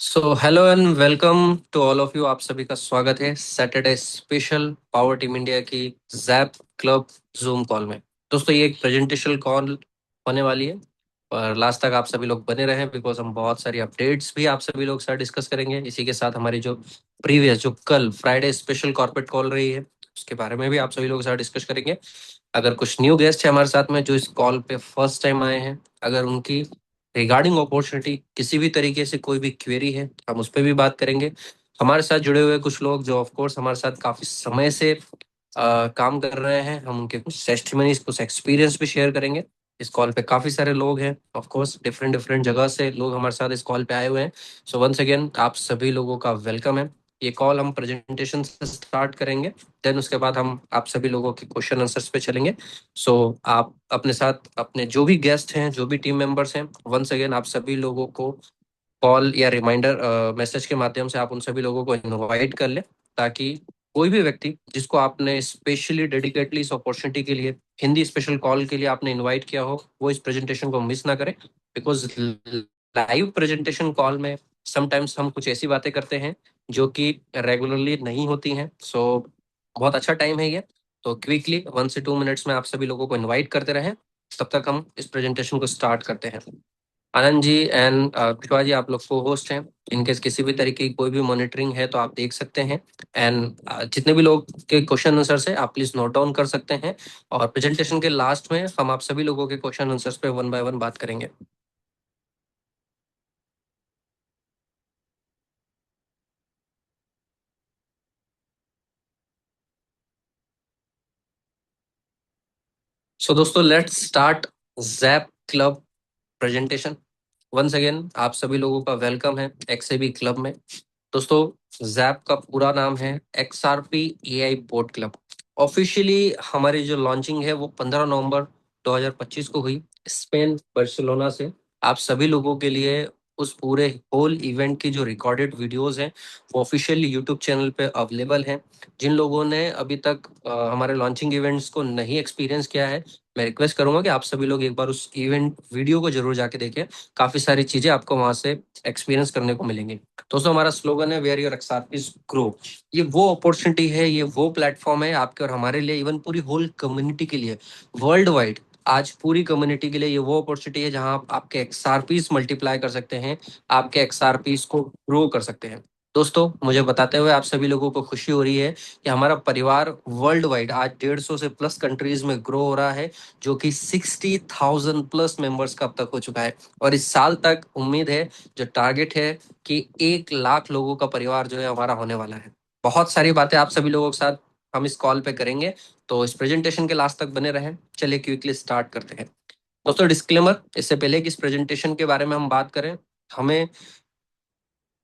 So hello and welcome to all of you. आप सभी का स्वागत है Saturday special power team India की जैप क्लब जूम कॉल में। दोस्तों ये एक प्रेजेंटेशन कॉल होने वाली है और लास्ट तक आप सभी लोग बने रहें बिकॉज हम बहुत सारी अपडेट्स भी आप सभी लोग साथ डिस्कस करेंगे। इसी के साथ हमारी जो प्रीवियस जो कल फ्राइडे स्पेशल कॉर्पोरेट कॉल रही है उसके बारे में भी आप सभी लोग साथ डिस्कस करेंगे। अगर कुछ न्यू गेस्ट है हमारे साथ में जो इस कॉल पे फर्स्ट टाइम आए हैं, अगर उनकी रिगार्डिंग अपॉर्चुनिटी किसी भी तरीके से कोई भी क्वेरी है हम उस पर भी बात करेंगे। हमारे साथ जुड़े हुए कुछ लोग जो ऑफ कोर्स हमारे साथ काफी समय से काम कर रहे हैं, हम उनके कुछ टेस्टिमनीज कुछ एक्सपीरियंस भी शेयर करेंगे। इस कॉल पे काफी सारे लोग हैं, ऑफ कोर्स डिफरेंट डिफरेंट जगह से लोग हमारे साथ इस कॉल पे आए हुए हैं। सो वंस अगेन आप सभी लोगों का वेलकम है। ये कॉल हम प्रेजेंटेशन से स्टार्ट करेंगे, देन उसके बाद हम आप सभी लोगों के क्वेश्चन आंसर्स पे चलेंगे। सो आप अपने साथ अपने जो भी गेस्ट हैं जो भी टीम मेंबर्स हैं, वंस अगेन आप सभी लोगों को कॉल या रिमाइंडर मैसेज के माध्यम से आप उन सभी लोगों को इनवाइट कर लें, ताकि कोई भी व्यक्ति जिसको आपने स्पेशली डेडिकेटली इस अपॉर्चुनिटी के लिए हिंदी स्पेशल कॉल के लिए आपने इनवाइट किया हो वो इस प्रेजेंटेशन को मिस ना करे। बिकॉज लाइव प्रेजेंटेशन कॉल में समटाइम्स हम कुछ ऐसी बातें करते हैं जो कि रेगुलरली नहीं होती हैं। सो बहुत अच्छा टाइम है ये, तो क्विकली 1 से 2 मिनट्स में आप सभी लोगों को इनवाइट करते रहें। तब तक हम इस प्रेजेंटेशन को स्टार्ट करते हैं। आनंद जी एंड पुष्पा जी आप लोग को होस्ट हैं। इनकेस किसी भी तरीके की कोई भी मॉनिटरिंग है तो आप देख सकते हैं। एंड जितने भी लोग के क्वेश्चन आंसर्स है आप प्लीज नोट डाउन कर सकते हैं, और प्रेजेंटेशन के लास्ट में हम आप सभी लोगों के क्वेश्चन आंसर्स पे वन बाय वन बात करेंगे। सो दोस्तों let's start Zap club presentation. Once again आप सभी लोगों का वेलकम है एक्सएबी क्लब में। दोस्तों जैप का पूरा नाम है XRP AI boat club. Officially हमारी जो लॉन्चिंग है वो 15 नवंबर 2025 को हुई स्पेन बार्सिलोना से। आप सभी लोगों के लिए उस पूरे होल इवेंट की जो रिकॉर्डेड वीडियोस हैं वो ऑफिशियल यूट्यूब चैनल पे अवेलेबल हैं। जिन लोगों ने अभी तक हमारे लॉन्चिंग इवेंट्स को नहीं एक्सपीरियंस किया है, मैं रिक्वेस्ट करूंगा कि आप सभी लोग एक बार उस इवेंट वीडियो को जरूर जाके देखें। काफी सारी चीजें आपको वहां से एक्सपीरियंस करने को मिलेंगी। दोस्तों हमारा स्लोगन है वेयर योर एक्सआरपीज ग्रो। ये वो अपॉर्चुनिटी है, ये वो प्लेटफॉर्म है आपके और हमारे लिए, इवन पूरी होल कम्युनिटी के लिए, वर्ल्ड वाइड। आज पूरी कम्युनिटी के लिए ये वो अपॉर्चुनिटी है जहां आप आपके एक्सआरपीज मल्टीप्लाई कर सकते हैं, आपके एक्सआरपीज को ग्रो कर सकते हैं। दोस्तों मुझे बताते हुए आप सभी लोगों को खुशी हो रही है कि हमारा परिवार वर्ल्ड वाइड आज 150 से प्लस कंट्रीज में ग्रो हो रहा है, जो कि 60,000 प्लस मेंबर्स का अब तक हो चुका है। और इस साल तक उम्मीद है, जो टारगेट है कि 1 लाख लोगों का परिवार जो है हमारा होने वाला है। बहुत सारी बातें आप सभी लोगों के साथ हम इस कॉल पे करेंगे, तो इस प्रेजेंटेशन के लास्ट तक बने रहें। चलिए क्विकली स्टार्ट करते हैं। दोस्तों डिस्क्लेमर, इससे पहले कि इस प्रेजेंटेशन के बारे में हम बात करें, हमें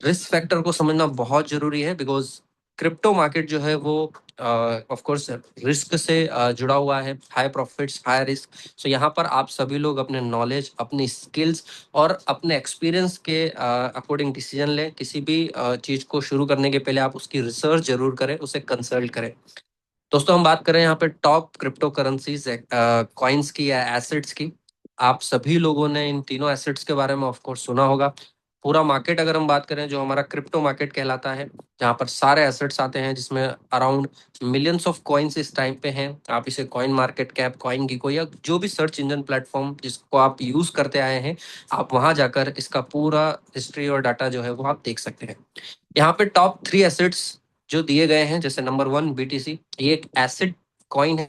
रिस्क फैक्टर को समझना बहुत जरूरी है। बिकॉज क्रिप्टो मार्केट जो है वो ऑफ कोर्स रिस्क से जुड़ा हुआ है, हाई प्रॉफिट्स हाई रिस्क। सो यहाँ पर आप सभी लोग अपने नॉलेज अपनी स्किल्स और अपने एक्सपीरियंस के अकॉर्डिंग डिसीजन लें। किसी भी चीज को शुरू करने के पहले आप उसकी रिसर्च जरूर करें, उसे कंसल्ट करें। दोस्तों हम बात करें यहाँ पे टॉप क्रिप्टो करेंसीज कॉइन्स की या एसेट्स की। आप सभी लोगों ने इन तीनों एसेट्स के बारे में ऑफ कोर्स सुना होगा। पूरा मार्केट अगर हम बात करें जो हमारा क्रिप्टो मार्केट कहलाता है, जहाँ पर सारे एसेट्स आते हैं, जिसमें अराउंड मिलियंस ऑफ कॉइन्स इस टाइम पे हैं। आप इसे कॉइन मार्केट कैप, कॉइन गीको या जो भी सर्च इंजन प्लेटफॉर्म जिसको आप यूज करते आए हैं, आप वहां जाकर इसका पूरा हिस्ट्री और डाटा जो है वो आप देख सकते हैं। यहाँ पे टॉप 3 एसेट्स जो दिए गए हैं, जैसे नंबर 1 BTC, ये एक एसिड कॉइन है,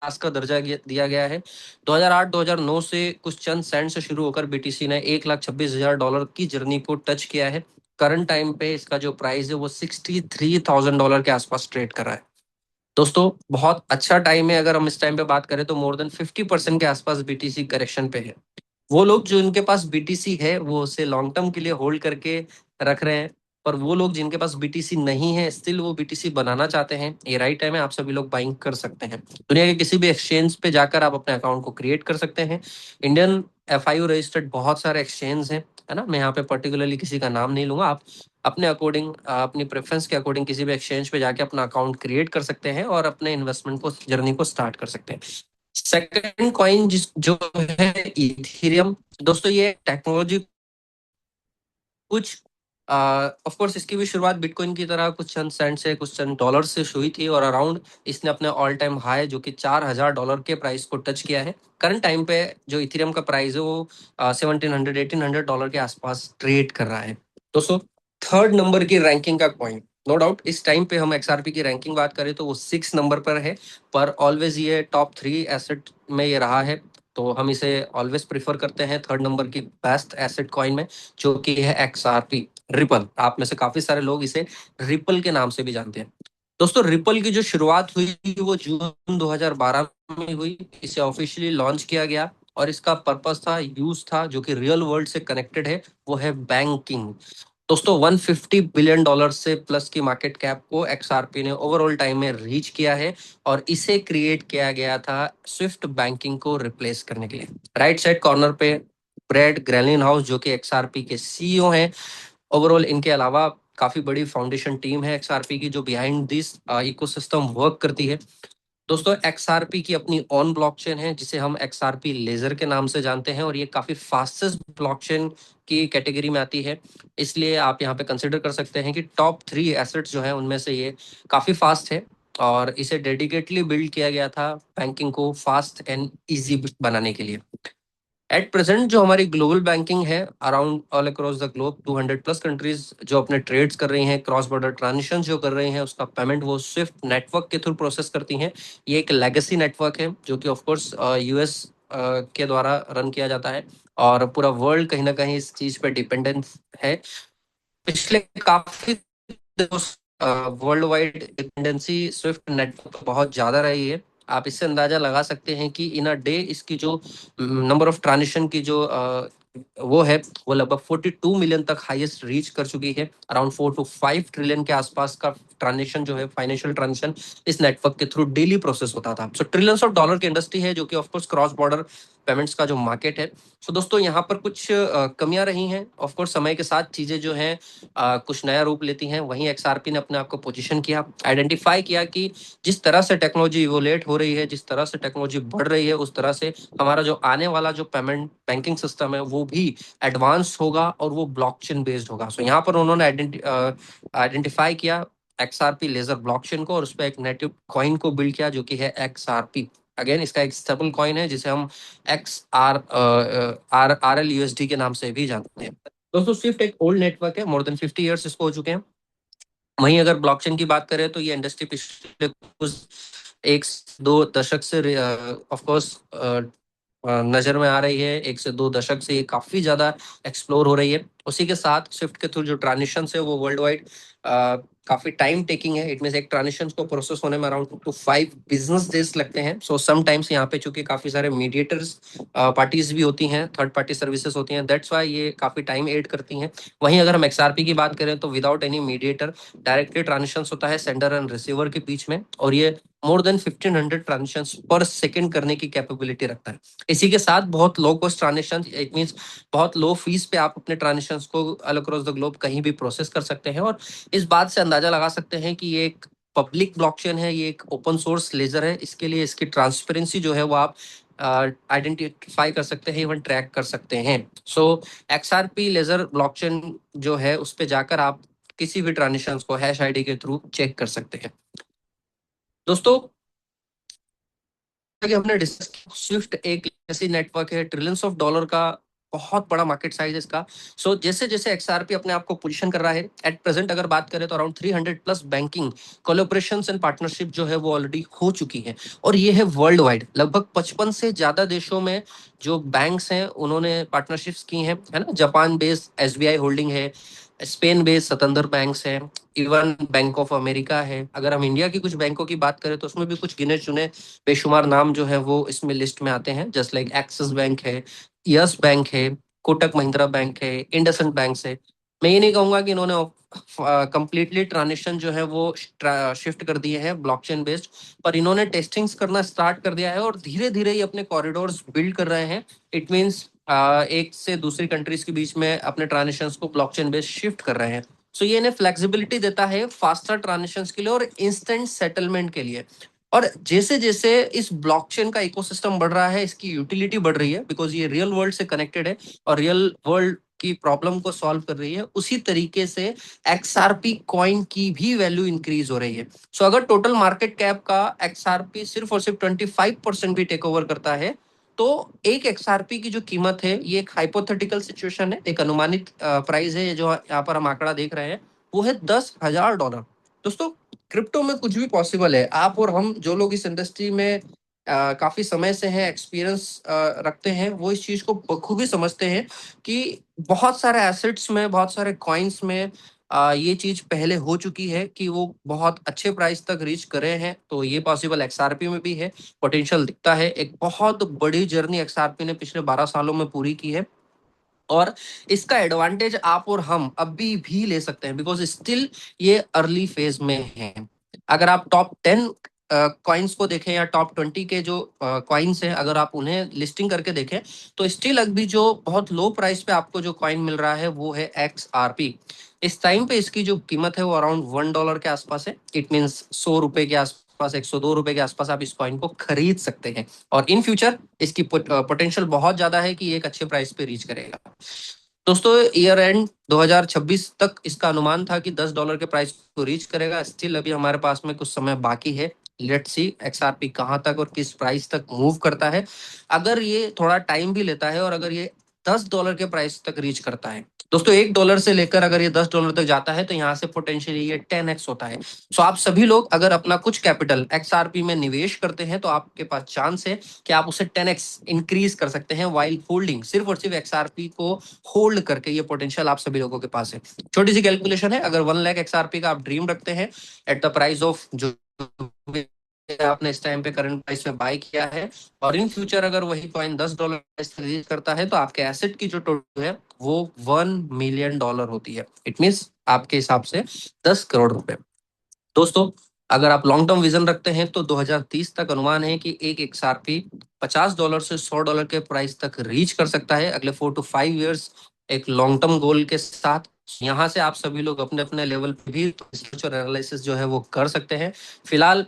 क्लास का दर्जा दिया गया है। 2008-2009 से कुछ चंद सेंट से शुरू होकर बीटीसी ने $1,26,000 की जर्नी को टच किया है। करंट टाइम पे इसका जो प्राइस है वो $63,000 के आसपास ट्रेड कर रहा है। दोस्तों बहुत अच्छा टाइम है, अगर हम इस टाइम पे बात करें तो मोर देन 50% के आसपास बीटीसी करेक्शन पे है। वो लोग जो इनके पास बीटीसी है वो उसे लॉन्ग टर्म के लिए होल्ड करके रख रहे हैं, पर वो लोग जिनके पास बीटीसी नहीं है स्टिल वो बीटीसी बनाना चाहते हैं, ये राइट टाइम है, आप सभी लोग बाइंग कर सकते हैं। दुनिया के किसी भी एक्सचेंज पे जाकर आप अपने अकाउंट को क्रिएट कर सकते हैं। इंडियन FIU रजिस्टर्ड बहुत सारे एक्सचेंज हैं, है ना। मैं यहाँ पे पर्टिकुलरली किसी का नाम नहीं लूंगा। आप अपने अकॉर्डिंग अपनी प्रेफरेंस के अकॉर्डिंग किसी भी एक्सचेंज पे जाके अपना अकाउंट क्रिएट कर सकते हैं और अपने इन्वेस्टमेंट को जर्नी को स्टार्ट कर सकते हैं। सेकंड कॉइन जिस जो है इथेरियम। दोस्तों ये टेक्नोलॉजी कुछ ऑफ कोर्स इसकी भी शुरुआत बिटकॉइन की तरह कुछ चंद सेंट से, कुछ चंद डॉलर से हुई थी, और अराउंड इसने अपने ऑल टाइम हाई जो कि $4000 के प्राइस को टच किया है। करंट टाइम पे जो इथेरियम का प्राइस है वो $1700-1800 के आसपास ट्रेड कर रहा है। दोस्तों, थर्ड नंबर की रैंकिंग का कॉइन, नो डाउट इस टाइम पे हम XRP की रैंकिंग बात करें तो वो 6 नंबर पर है, पर ऑलवेज ये टॉप 3 एसेट में ये रहा है, तो हम इसे ऑलवेज प्रिफर करते हैं थर्ड नंबर की बेस्ट एसेट कॉइन में, जो कि है XRP रिपल। आप में से काफी सारे लोग इसे रिपल के नाम से भी जानते हैं। दोस्तों, रिपल की जो शुरुआत हुई वो जून 2012 में हुई। इसे ऑफिशियली लॉन्च किया गया और इसका पर्पस था, यूज था, जो कि रियल वर्ल्ड से कनेक्टेड है, वो है बैंकिंग। दोस्तों, $150 बिलियन से प्लस की मार्केट कैप को XRP ने ओवरऑल टाइम में रीच किया है, और इसे क्रिएट किया गया था स्विफ्ट बैंकिंग को रिप्लेस करने के लिए। राइट साइड कॉर्नर पे ब्रेड ग्रेलिन हाउस, जो कि XRP के सीईओ हैं। ओवरऑल इनके अलावा काफी बड़ी फाउंडेशन टीम है XRP की, जो बिहाइंड दिस इकोसिस्टम वर्क करती है। दोस्तों, XRP की अपनी ऑन ब्लॉकचेन है, जिसे हम XRP लेजर के नाम से जानते हैं, और ये काफी फास्टेस्ट ब्लॉकचेन की कैटेगरी में आती है। इसलिए आप यहाँ पे कंसिडर कर सकते हैं कि टॉप 3 एसेट्स जो है उनमें से ये काफी फास्ट है, और इसे डेडिकेटली बिल्ड किया गया था बैंकिंग को फास्ट एंड इजी बनाने के लिए। एट प्रेजेंट जो हमारी ग्लोबल बैंकिंग है, around all across the globe 200 plus countries जो अपने ट्रेड्स कर रही हैं, क्रॉस बॉर्डर ट्रांजेक्शन जो कर रही हैं, उसका पेमेंट वो स्विफ्ट नेटवर्क के थ्रू प्रोसेस करती हैं। ये एक लेगेसी नेटवर्क है, जो कि ऑफ कोर्स यूएस के द्वारा रन किया जाता है, और पूरा वर्ल्ड कहीं ना कहीं इस चीज पे डिपेंडेंट है। पिछले काफी world wide dependency Swift network पर बहुत ज्यादा रही है। आप इससे अंदाजा लगा सकते हैं कि इन अ डे इसकी जो नंबर ऑफ ट्रांजेक्शन की जो वो है, वो लगभग 42 मिलियन तक हाईएस्ट रीच कर चुकी है। अराउंड 4 to 5 ट्रिलियन के आसपास का ट्रांजेक्शन जो है, फाइनेंशियल ट्रांजेक्शन इस नेटवर्क के थ्रू डेली प्रोसेस होता था। सो ट्रिलियंस ऑफ डॉलर की इंडस्ट्री है, जो कि ऑफकोर्स क्रॉस बॉर्डर पेमेंट्स का जो मार्केट है। सो दोस्तों, यहाँ पर कुछ कमियां रही हैं। ऑफकोर्स समय के साथ चीजें जो हैं कुछ नया रूप लेती हैं। वहीं XRP ने अपने आप को पोजीशन किया, आइडेंटिफाई किया कि जिस तरह से टेक्नोलॉजी इवोलेट हो रही है, जिस तरह से टेक्नोलॉजी बढ़ रही है, उस तरह से हमारा जो आने वाला जो पेमेंट बैंकिंग सिस्टम है वो भी एडवांस होगा, और वो ब्लॉकचेन बेस्ड होगा। सो यहाँ पर उन्होंने आइडेंटिफाई किया XRP लेजर ब्लॉकचेन को, और उस पर एक नेटिव कॉइन को बिल्ड किया, जो कि है XRP। अगेन इसका एक स्टेबल कॉइन है, जिसे हम RLUSD के नाम से भी जानते हैं। दोस्तों, स्विफ्ट एक ओल्ड नेटवर्क है, मोर देन 50 ईयर्स इसको हो चुके हैं। वहीं अगर ब्लॉकचेन की बात करें तो ये इंडस्ट्री पिछले कुछ 1 से 2 दशक से ऑफ कोर्स नजर में आ रही है। 1 से 2 दशक से ये काफी ज्यादा एक्सप्लोर हो रही है। उसी के साथ स्विफ्ट के थ्रू जो ट्रांजेक्शन है वो वर्ल्ड वाइड काफी टाइम टेकिंग है। इट मीन एक ट्रांजेक्शन को प्रोसेस होने में अराउंड 2 to 5 बिजनेस डेज लगते हैं। सो समटाइम्स यहाँ पे चूंकि काफी सारे मीडिएटर्स पार्टीज भी होती हैं, थर्ड पार्टी सर्विसेज होती हैं, दैट्स वाई ये काफी टाइम एड करती हैं। वहीं अगर हम XRP की बात करें तो without any mediator directly transaction होता है सेंडर एंड रिसीवर के बीच में, और ये मोर देन 1500 ट्रांजेक्शन पर सेकेंड करने की कैपेबिलिटी रखता है। इसी के साथ बहुत low cost transaction, it mean बहुत लो फीस पे आप अपने ट्रांजेक्शन को ऑल अक्रॉस द ग्लोब कहीं भी प्रोसेस कर सकते हैं। और इस बात से अंदाजा लगा सकते हैं कि ये एक पब्लिक ब्लॉकचेन है, ये एक ओपन सोर्स लेजर है। इसके लिए इसकी ट्रांसपेरेंसी जो है वो आप आइडेंटिफाई कर सकते हैं, इवन ट्रैक कर सकते हैं। सो XRP लेजर ब्लॉकचेन जो है, उस पर जाकर आप किसी भी ट्रांजेक्शन को हैश आईडी के थ्रू चेक कर सकते हैं। दोस्तों, कि हमने डिस्कस, स्विफ्ट एक ऐसी नेटवर्क है, ट्रिलियंस ऑफ डॉलर का बहुत बड़ा मार्केट साइज है इसका। सो जैसे जैसे XRP अपने आप को पोजीशन कर रहा है, एट प्रेजेंट अगर बात करें तो around 300 plus banking collaborations and partnership जो है वो ऑलरेडी हो चुकी है, और ये है वर्ल्ड वाइड। लगभग 55 से ज्यादा देशों में जो बैंक्स हैं उन्होंने पार्टनरशिप्स की हैं, है ना। जापान बेस्ड SBI होल्डिंग है, स्पेन बेस्ड सतंदर बैंक्स है, इवन बैंक ऑफ अमेरिका है। अगर हम इंडिया की कुछ बैंकों की बात करें तो उसमें भी कुछ गिने चुने बेशुमार नाम जो है वो इसमें लिस्ट में आते हैं, जस्ट लाइक एक्सिस बैंक है, यस बैंक है, कोटक महिंद्रा बैंक है, इंडसइंड बैंक है। मैं ये नहीं कहूंगा कि इन्होंने कंप्लीटली ट्रांजेक्शन जो है वो शिफ्ट कर दिए हैं ब्लॉकचेन बेस्ड, पर इन्होंने टेस्टिंग्स करना स्टार्ट कर दिया है, और धीरे धीरे ही अपने कॉरिडोर्स बिल्ड कर रहे हैं। इट मीन्स एक से दूसरी कंट्रीज के बीच में अपने ट्रांजेक्शन को ब्लॉकचेन बेस्ड शिफ्ट कर रहे हैं। सो ये इन्हें फ्लेक्सिबिलिटी देता है फास्टर ट्रांजेक्शन के लिए और इंस्टेंट सेटलमेंट के लिए। और जैसे जैसे इस ब्लॉकचेन का इकोसिस्टम बढ़ रहा है, इसकी यूटिलिटी बढ़ रही है, बिकॉज ये रियल वर्ल्ड से कनेक्टेड है, और रियल वर्ल्ड की प्रॉब्लम को सॉल्व कर रही है, उसी तरीके से एक्सआरपी कॉइन की भी वैल्यू इंक्रीज हो रही है। सो अगर टोटल मार्केट कैप का एक्सआरपी सिर्फ और सिर्फ 25% भी टेक ओवर करता है, तो एक एक्सआरपी की जो कीमत है, ये एक हाइपोथेटिकल सिचुएशन है, एक अनुमानित प्राइस है, जो यहाँ पर हम आंकड़ा देख रहे हैं, वो है $10,000। दोस्तों, क्रिप्टो में कुछ भी पॉसिबल है। आप और हम जो लोग इस इंडस्ट्री में काफी समय से हैं, एक्सपीरियंस रखते हैं, वो इस चीज को बखूबी समझते हैं कि बहुत सारे एसेट्स में, बहुत सारे कॉइन्स में ये चीज पहले हो चुकी है कि वो बहुत अच्छे प्राइस तक रीच करे हैं। तो ये पॉसिबल एक्सआरपी में भी है, पोटेंशियल दिखता है। एक बहुत बड़ी जर्नी एक्सआरपी ने पिछले 12 सालों में पूरी की है, और इसका एडवांटेज आप और हम अभी भी ले सकते हैं, बिकॉज स्टिल ये अर्ली फेज में है। अगर आप टॉप 10 कॉइन्स को देखें, या टॉप 20 के जो कॉइन्स हैं, अगर आप उन्हें लिस्टिंग करके देखें, तो स्टिल अभी जो बहुत लो प्राइस पे आपको जो कॉइन मिल रहा है, वो है XRP। इस टाइम पे इसकी जो कीमत है वो अराउंड $1 के आसपास है। इट मीन्स ₹100 के आसपास, ₹102 के आसपास आप इस कॉइन को खरीद सकते हैं, और इन फ्यूचर इसकी पोटेंशियल बहुत ज्यादा है कि ये एक अच्छे प्राइस पे रीच करेगा। दोस्तों, ईयर एंड 2026 तक इसका अनुमान था कि $10 के प्राइस को रीच करेगा। स्टिल अभी हमारे पास में कुछ समय बाकी है। लेट्स सी एक्सआरपी कहां तक और किस प्राइस तक मूव करता है। अगर ये थोड़ा टाइम भी लेता है, और अगर ये $10 के प्राइस तक रीच करता है, दोस्तों $1 से लेकर अगर ये $10 तक जाता है, तो यहाँ से पोटेंशियली ये 10x होता है। सो आप सभी लोग अगर अपना कुछ कैपिटल एक्सआरपी में निवेश करते हैं, तो आपके पास चांस है कि आप उसे 10x इंक्रीज कर सकते हैं, वाइल होल्डिंग, सिर्फ और सिर्फ एक्सआरपी को होल्ड करके। ये पोटेंशियल आप सभी लोगों के पास है। छोटी सी कैलकुलेशन है, अगर 1 लाख एक्सआरपी का आप ड्रीम रखते हैं, एट द प्राइस ऑफ जो आपने इस टाइम पे करंट प्राइस में बाय किया है, और इन फ्यूचर अगर वही कॉइन $10 रिलीज करता है, तो आपके एसेट की जो टोटल है वो $1 मिलियन होती है। इट मीन्स आपके हिसाब से 10 करोड़ रुपए। दोस्तों, अगर आप लॉन्ग टर्म विजन रखते हैं, तो 2030 तक अनुमान है कि एक एक्सआरपी $50 से $100 के प्राइस तक रीच कर सकता है, अगले 4 to 5 ईयर्स, एक लॉन्ग टर्म गोल के साथ। यहाँ से आप सभी लोग अपने अपने लेवल पे भी रिसर्च और एनालिसिस जो है वो कर सकते हैं। फिलहाल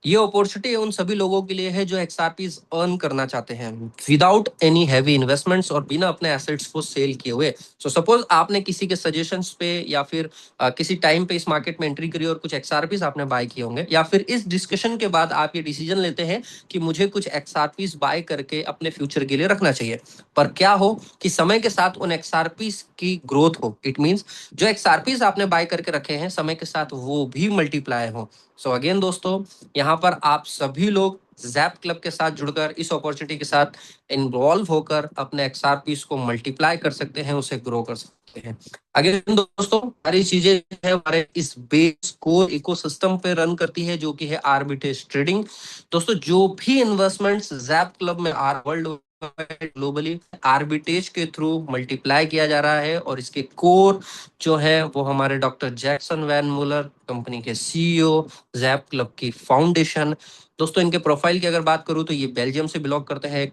ये अपॉर्चुनिटी उन सभी लोगों के लिए है जो एक्सआरपीज अर्न करना चाहते हैं विदाउट एनी हैवी इन्वेस्टमेंट्स, और बिना अपने एसेट्स को सेल किए हुए। सो सपोज आपने किसी के सजेशंस पे, या फिर किसी टाइम पे इस मार्केट में एंट्री करी, और कुछ एक्सआरपीज आपने बाय किए होंगे, या फिर इस डिस्कशन के बाद आप ये डिसीजन लेते हैं कि मुझे कुछ एक्सआरपीज बाय करके अपने फ्यूचर के लिए रखना चाहिए। पर क्या हो कि समय के साथ उन एक्सआरपीज की ग्रोथ हो। इट मीन्स जो एक्सआरपीज आपने बाय करके रखे हैं, समय के साथ वो भी मल्टीप्लाई हो। सो अगेन दोस्तों, यहाँ पर आप सभी लोग जैप क्लब के साथ जुड़कर, इस अपॉर्चुनिटी के साथ इन्वॉल्व होकर अपने एक्सआरपीस को मल्टीप्लाई कर सकते हैं, उसे ग्रो कर सकते हैं। अगेन दोस्तों, सारी चीजें है हमारे इस बेस कोर इकोसिस्टम पे रन करती है, जो कि है आर्बिट्रेज ट्रेडिंग। दोस्तों, जो भी इन्वेस्टमेंट्स जैप क्लब में वर्ल्ड ग्लोबली आर्बिट्रेज के थ्रू मल्टीप्लाई किया जा रहा है, और इसके कोर जो है वो हमारे doctor Jackson Van Muller, company के सीईओ, जैप क्लब की फाउंडेशन। दोस्तों, इनके प्रोफाइल की अगर बात करूं, तो ये बेल्जियम से बिलोंग करते हैं,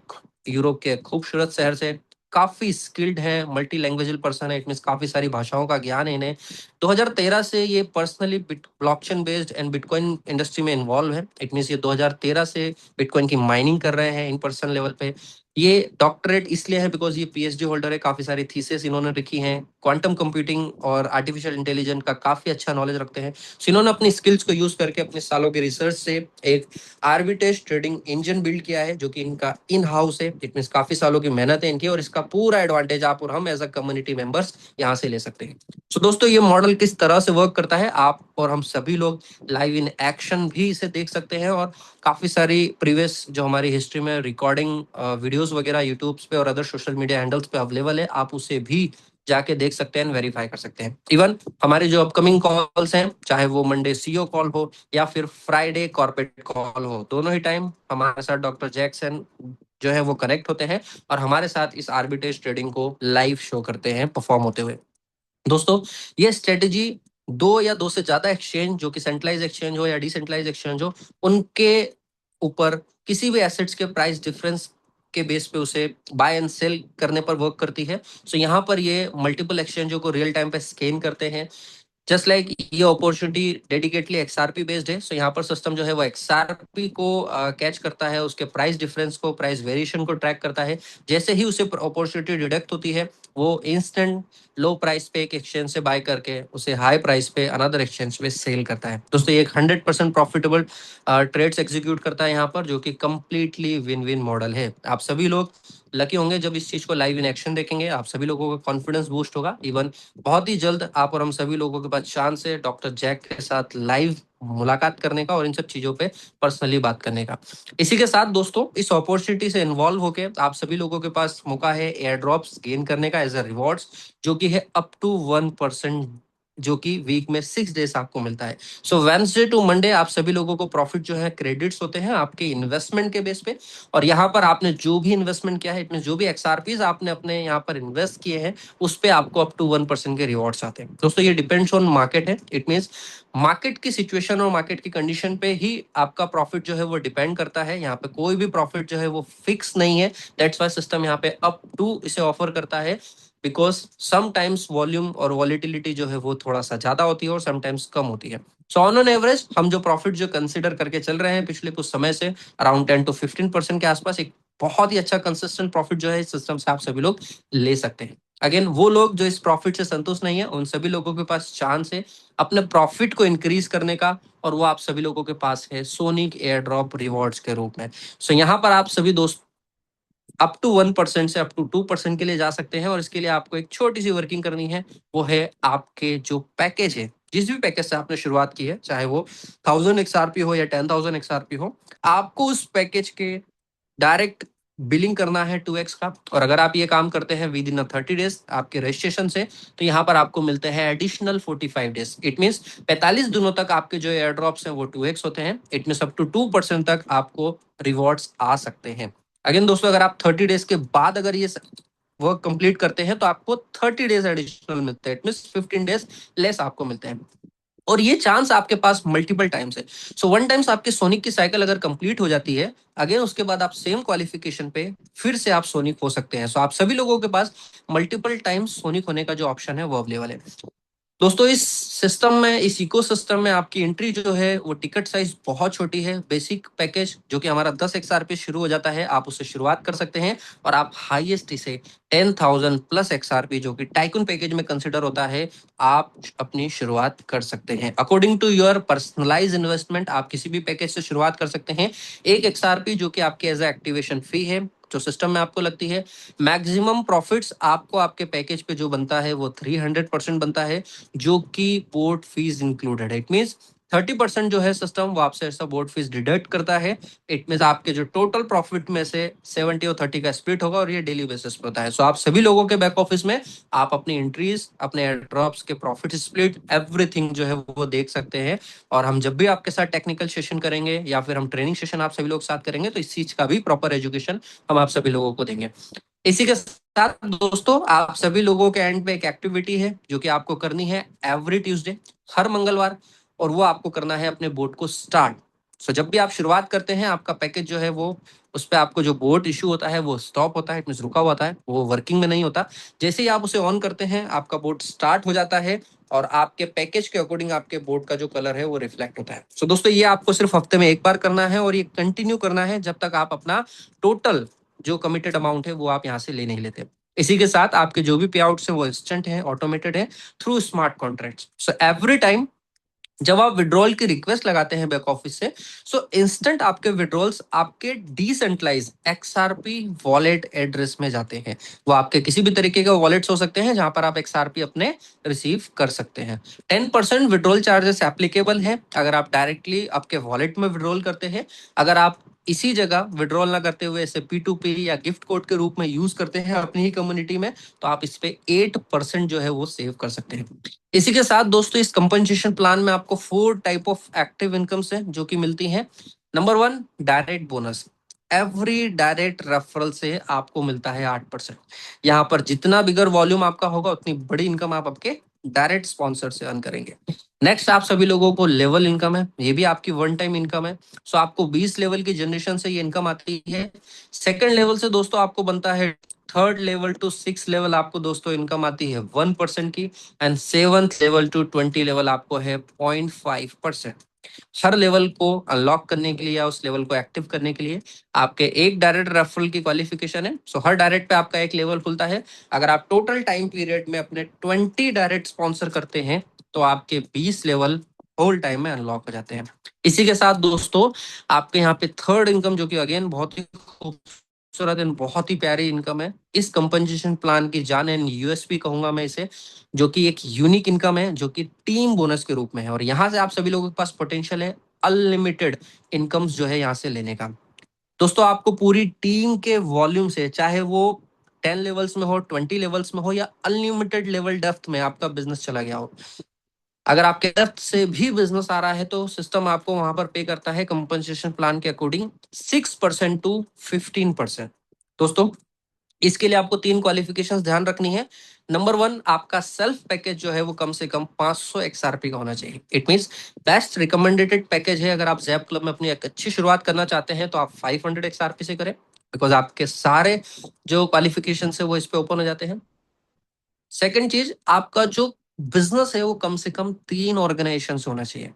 यूरोप के खूबसूरत शहर से। काफी स्किल्ड है, मल्टी लैंग्वेजल पर्सन है, इट मीन काफी सारी भाषाओं का ज्ञान है इन्हें। 2013 से ये personally blockchain based and bitcoin industry में इन्वॉल्व है। इट मीन ये 2013 से बिटकॉइन की माइनिंग कर रहे हैं इन पर्सन लेवल पे। ये डॉक्टरेट इसलिए है बिकॉज ये पीएचडी होल्डर है, काफी सारी थीसिस इन्होंने लिखी हैं, क्वांटम कंप्यूटिंग और आर्टिफिशियल इंटेलिजेंस का काफी अच्छा नॉलेज रखते हैं। सो इन्होंने अपनी स्किल्स को यूज करके अपने सालों के रिसर्च से एक आर्बिट्रेज ट्रेडिंग इंजन बिल्ड किया है, जो कि इनका इन हाउस है। इट मीन काफी सालों की मेहनत है इनकी, और इसका पूरा एडवांटेज आप और हम एज अ कम्युनिटी मेंबर्स यहाँ से ले सकते हैं। सो दोस्तों, ये मॉडल किस तरह से वर्क करता है, आप और हम सभी लोग लाइव इन एक्शन भी इसे देख सकते हैं, और काफी सारी प्रीवियस जो हमारी हिस्ट्री में रिकॉर्डिंग वीडियोस वगैरह यूट्यूब पे और अदर सोशल मीडिया हैंडल्स पे अवेलेबल है, आप उसे भी जाके देख सकते हैं, वेरीफाई कर सकते हैं। इवन हमारे जो अपकमिंग कॉल्स हैं, चाहे वो मंडे सीईओ कॉल हो या फिर फ्राइडे कॉर्पोरेट कॉल हो, दोनों ही टाइम हमारे साथ डॉक्टर जैक्सन जो है वो कनेक्ट होते हैं, और हमारे साथ इस आर्बिट्रेज ट्रेडिंग को लाइव शो करते हैं परफॉर्म होते हुए। दोस्तों, ये स्ट्रेटेजी दो या दो से ज्यादा एक्सचेंज, जो कि सेंट्रलाइज एक्सचेंज हो या डिसेंट्रलाइज एक्सचेंज हो, उनके ऊपर किसी भी एसेट्स के प्राइस डिफरेंस के बेस पे उसे बाय एंड सेल करने पर वर्क करती है। सो यहाँ पर ये मल्टीपल एक्सचेंजों को रियल टाइम पे स्कैन करते हैं, जस्ट लाइक ये अपॉर्चुनिटी डेडिकेटली एक्सआरपी बेस्ड है। सो यहाँ पर सिस्टम जो है वो एक्सआरपी को कैच करता है, उसके प्राइस डिफरेंस को, प्राइस वेरिएशन को ट्रैक करता है। जैसे ही उसे अपॉर्चुनिटी डिडक्ट होती है, वो इंस्टेंट लो प्राइस पे एक एक्सचेंज से बाय करके उसे हाई प्राइस पे अनदर एक्सचेंज पे सेल करता है। दोस्तों ये एक 100% प्रॉफिटेबल ट्रेड्स एग्जीक्यूट करता है यहाँ पर, जो कि कंप्लीटली विन विन मॉडल है। आप सभी लोग लकी होंगे जब इस चीज को लाइव इन एक्शन देखेंगे। आप सभी लोगों का कॉन्फिडेंस बूस्ट होगा। इवन बहुत ही जल्द आप और हम सभी लोगों के पास चांस है डॉक्टर जैक के साथ लाइव मुलाकात करने का और इन सब चीजों पे पर्सनली बात करने का। इसी के साथ दोस्तों इस अपॉर्चुनिटी से इन्वॉल्व होके आप सभी लोगों के पास मौका है एयर ड्रॉप्स गेन करने का एज अ रिवॉर्ड्स, जो कि है अप टू 1%, जो कि वीक में 6 डेज आपको मिलता है। सो वेंसडे टू मंडे आप सभी लोगों को प्रॉफिट जो है क्रेडिट्स होते हैं आपके इन्वेस्टमेंट के बेस पे। और यहाँ पर आपने जो भी इन्वेस्टमेंट किया है, इट मीन जो भी एक्सआरपीज आपने अपने यहाँ पर इन्वेस्ट किए हैं, उस पे आपको अप टू 1% के रिवॉर्ड्स आते हैं। दोस्तों ये डिपेंड्स ऑन मार्केट है। इट मीन्स मार्केट की सिचुएशन और मार्केट की कंडीशन पे ही आपका प्रॉफिट जो है वो डिपेंड करता है। यहाँ पे कोई भी प्रॉफिट जो है वो फिक्स नहीं है। दैट्स वाई सिस्टम यहाँ पे अप टू इसे ऑफर करता है, बिकॉज समटाइम्स वॉल्यूम और वॉलिटिलिटी जो है वो थोड़ा सा ज्यादा होती है और समटाइम्स कम होती है। सो ऑन एवरेज हम जो प्रॉफिट जो कंसिडर करके चल रहे हैं पिछले कुछ समय से, अराउंड 10 to 15% के आसपास, एक बहुत ही अच्छा कंसिस्टेंट प्रॉफिट जो है इस सिस्टम से आप सभी लोग ले सकते हैं। अगेन वो लोग जो इस प्रॉफिट से संतुष्ट नहीं है, उन सभी लोगों के पास चांस है अपने प्रॉफिट को इंक्रीज करने का, और वो आप सभी लोगों के पास है सोनिक एयर ड्रॉप रिवॉर्ड्स के रूप में। सो यहाँ पर आप सभी दोस्त अप टू 1% से अप टू 2% के लिए जा सकते हैं। और इसके लिए आपको एक छोटी सी वर्किंग करनी है, वो है आपके जो पैकेज है, जिस भी पैकेज से आपने शुरुआत की है, चाहे वो 1000 XRP हो या 10,000 XRP हो, आपको उस पैकेज के डायरेक्ट बिलिंग करना है 2x का। और अगर आप ये काम करते हैं विद इन 30 डेज आपके रजिस्ट्रेशन से, तो यहाँ पर आपको मिलते हैं एडिशनल 45 डेज। इट मीन 45 दिनों तक आपके जो एयर ड्रॉप्स हैं वो 2x होते हैं। इट मीन अप टू 2% तक आपको रिवॉर्ड्स आ सकते हैं। अगेन दोस्तों अगर आप 30 डेज के बाद अगर ये वर्क कंप्लीट करते हैं, तो आपको 30 डेज एडिशनल मिलते हैं। इट मीन 15 डेज लेस आपको मिलते हैं। और ये चांस आपके पास मल्टीपल टाइम्स है। सो वन टाइम्स आपके सोनिक की साइकिल अगर कंप्लीट हो जाती है, अगेन उसके बाद आप सेम क्वालिफिकेशन पे फिर से आप सोनिक हो सकते हैं। सो आप सभी लोगों के पास मल्टीपल टाइम्स सोनिक होने का जो ऑप्शन है वो अवेलेबल है। दोस्तों इस सिस्टम में, इस इकोसिस्टम में आपकी एंट्री जो है वो टिकट साइज बहुत छोटी है। बेसिक पैकेज जो कि हमारा 10 XRP शुरू हो जाता है, आप उससे शुरुआत कर सकते हैं। और आप हाईएस्ट इसे 10,000+ XRP जो कि टाइकून पैकेज में कंसिडर होता है, आप अपनी शुरुआत कर सकते हैं। According to your personalise investment आप किसी भी पैकेज से शुरुआत कर सकते हैं। एक XRP जो कि आपके एज एक्टिवेशन फी है जो सिस्टम में आपको लगती है। मैक्सिमम प्रॉफिट्स आपको आपके पैकेज पे जो बनता है वो 300% बनता है, जो कि बोर्ड फीस इंक्लूडेड है। इट मीन्स 30% जो है सिस्टम वो आपसे ऐसा बोर्ड फीस डिडक्ट करता है। इट मीन्स आपके जो टोटल प्रॉफिट में से 70 और 30 का स्प्लिट होगा, और ये डेली बेसिस पे होता है। सो आप सभी लोगों के बैक ऑफिस में आप अपनी एंट्रीज, अपने एयर ड्रॉप्स के प्रॉफिट स्प्लिट, एवरीथिंग जो है वो देख सकते हैं। और हम जब भी आपके साथ टेक्निकल सेशन करेंगे या फिर हम ट्रेनिंग सेशन आप सभी लोग साथ करेंगे, तो इस चीज का भी प्रॉपर एजुकेशन हम आप सभी लोगों को देंगे। इसी के साथ दोस्तों आप सभी लोगों के एंड पे एक एक्टिविटी है जो कि आपको करनी है एवरी ट्यूसडे, हर मंगलवार। और वो आपको करना है अपने बोट को स्टार्ट। सो जब भी आप शुरुआत करते हैं, आपका पैकेज जो है वो, उस पर आपको जो बोट इशू होता है वो स्टॉप होता है, इट मीन रुका हुआ होता है, वो वर्किंग में नहीं होता। जैसे ही आप उसे ऑन करते हैं, आपका बोट स्टार्ट हो जाता है, और आपके पैकेज के अकॉर्डिंग आपके बोट का जो कलर है वो रिफ्लेक्ट होता है। सो दोस्तों ये आपको सिर्फ हफ्ते में एक बार करना है, और ये कंटिन्यू करना है जब तक आप अपना टोटल जो कमिटेड अमाउंट है वो आप यहाँ से ले नहीं लेते। इसी के साथ आपके जो भी पे आउट्स हैं वो इंस्टेंट है, ऑटोमेटेड है through smart contracts. So every time जब आप विड्रॉल की रिक्वेस्ट लगाते हैं बैक ऑफिस से, सो इंस्टेंट आपके विड्रॉल्स आपके डिसेंट्रलाइज XRP वॉलेट एड्रेस में जाते हैं। वो आपके किसी भी तरीके के वॉलेट्स हो सकते हैं जहां पर आप XRP अपने रिसीव कर सकते हैं। 10% विड्रॉल चार्जेस एप्लीकेबल है अगर आप डायरेक्टली आपके वॉलेट में विड्रॉल करते हैं। अगर आप इसी जगह विड्रॉल ना करते हुए इसे P2P या गिफ्ट कोड के रूप में यूज करते हैं अपनी ही कम्युनिटी में, तो आप इस पे 8% जो है वो सेव कर सकते हैं। इसी के साथ दोस्तों इस कंपनसेशन प्लान में आपको 4 टाइप ऑफ एक्टिव इनकम्स है जो कि मिलती हैं। Number 1, direct bonus. Every direct referral से आपको मिलता है 8%। यहाँ पर जितना बिगर वॉल्यूम आपका होगा, उतनी बड़ी इनकम आप आपके डायरेक्ट स्पॉन्सर से अर्न करेंगे। नेक्स्ट आप सभी लोगों को लेवल इनकम है, ये भी आपकी वन टाइम इनकम है। सो आपको 20 लेवल की जनरेशन से ये इनकम आती है। सेकंड लेवल से दोस्तों आपको बनता है थर्ड लेवल टू 6 लेवल आपको दोस्तों इनकम आती है 1% की, and 7th level two 20 level आपको है 0.5%। हर लेवल को अनलॉक करने के लिए या उस लेवल को एक्टिव करने के लिए आपके एक डायरेक्ट रेफरल की क्वालिफिकेशन है। सो हर डायरेक्ट पे आपका एक लेवल खुलता है। अगर आप टोटल टाइम पीरियड में अपने 20 डायरेक्ट स्पॉन्सर करते हैं तो आपके 20 लेवल होल टाइम में अनलॉक हो जाते हैं। इसी के साथ दोस्तों आपके यहाँ पे थर्ड इनकम, जो कि अगेन बहुत ही खूबसूरत एंड बहुत ही प्यारी इनकम है, इस कंपनसेशन प्लान की जान एंड यूएसपी कहूंगा मैं इसे, जो कि एक यूनिक इनकम है जो कि टीम बोनस के रूप में है। और यहाँ से आप सभी लोगों के पास पोटेंशियल है अनलिमिटेड इनकम्स जो है यहाँ से लेने का। दोस्तों आपको पूरी टीम के वॉल्यूम से, चाहे वो 10 लेवल्स में हो, 20 लेवल्स में हो, या अनलिमिटेड लेवल डेप्थ में आपका बिजनेस चला गया हो, अगर आपके डेप्थ से भी बिजनेस आ रहा है तो सिस्टम आपको वहां पर पे करता है कंपनसेशन प्लान के अकॉर्डिंग 6% टू 15%। दोस्तों इसके लिए आपको 3 क्वालिफिकेशंस ध्यान रखनी है। नंबर 1, आपका सेल्फ पैकेज जो है वो कम से कम 500 XRP का होना चाहिए। It means best recommended package है। अगर आप जैप क्लब में अपनी एक अच्छी शुरुआत करना चाहते हैं तो आप 500 XRP से करें, बिकॉज आपके सारे जो क्वालिफिकेशन है वो इस पे ओपन हो जाते हैं। सेकेंड चीज, आपका जो बिजनेस है वो कम से कम 3 ऑर्गेनाइजेशन होना चाहिए।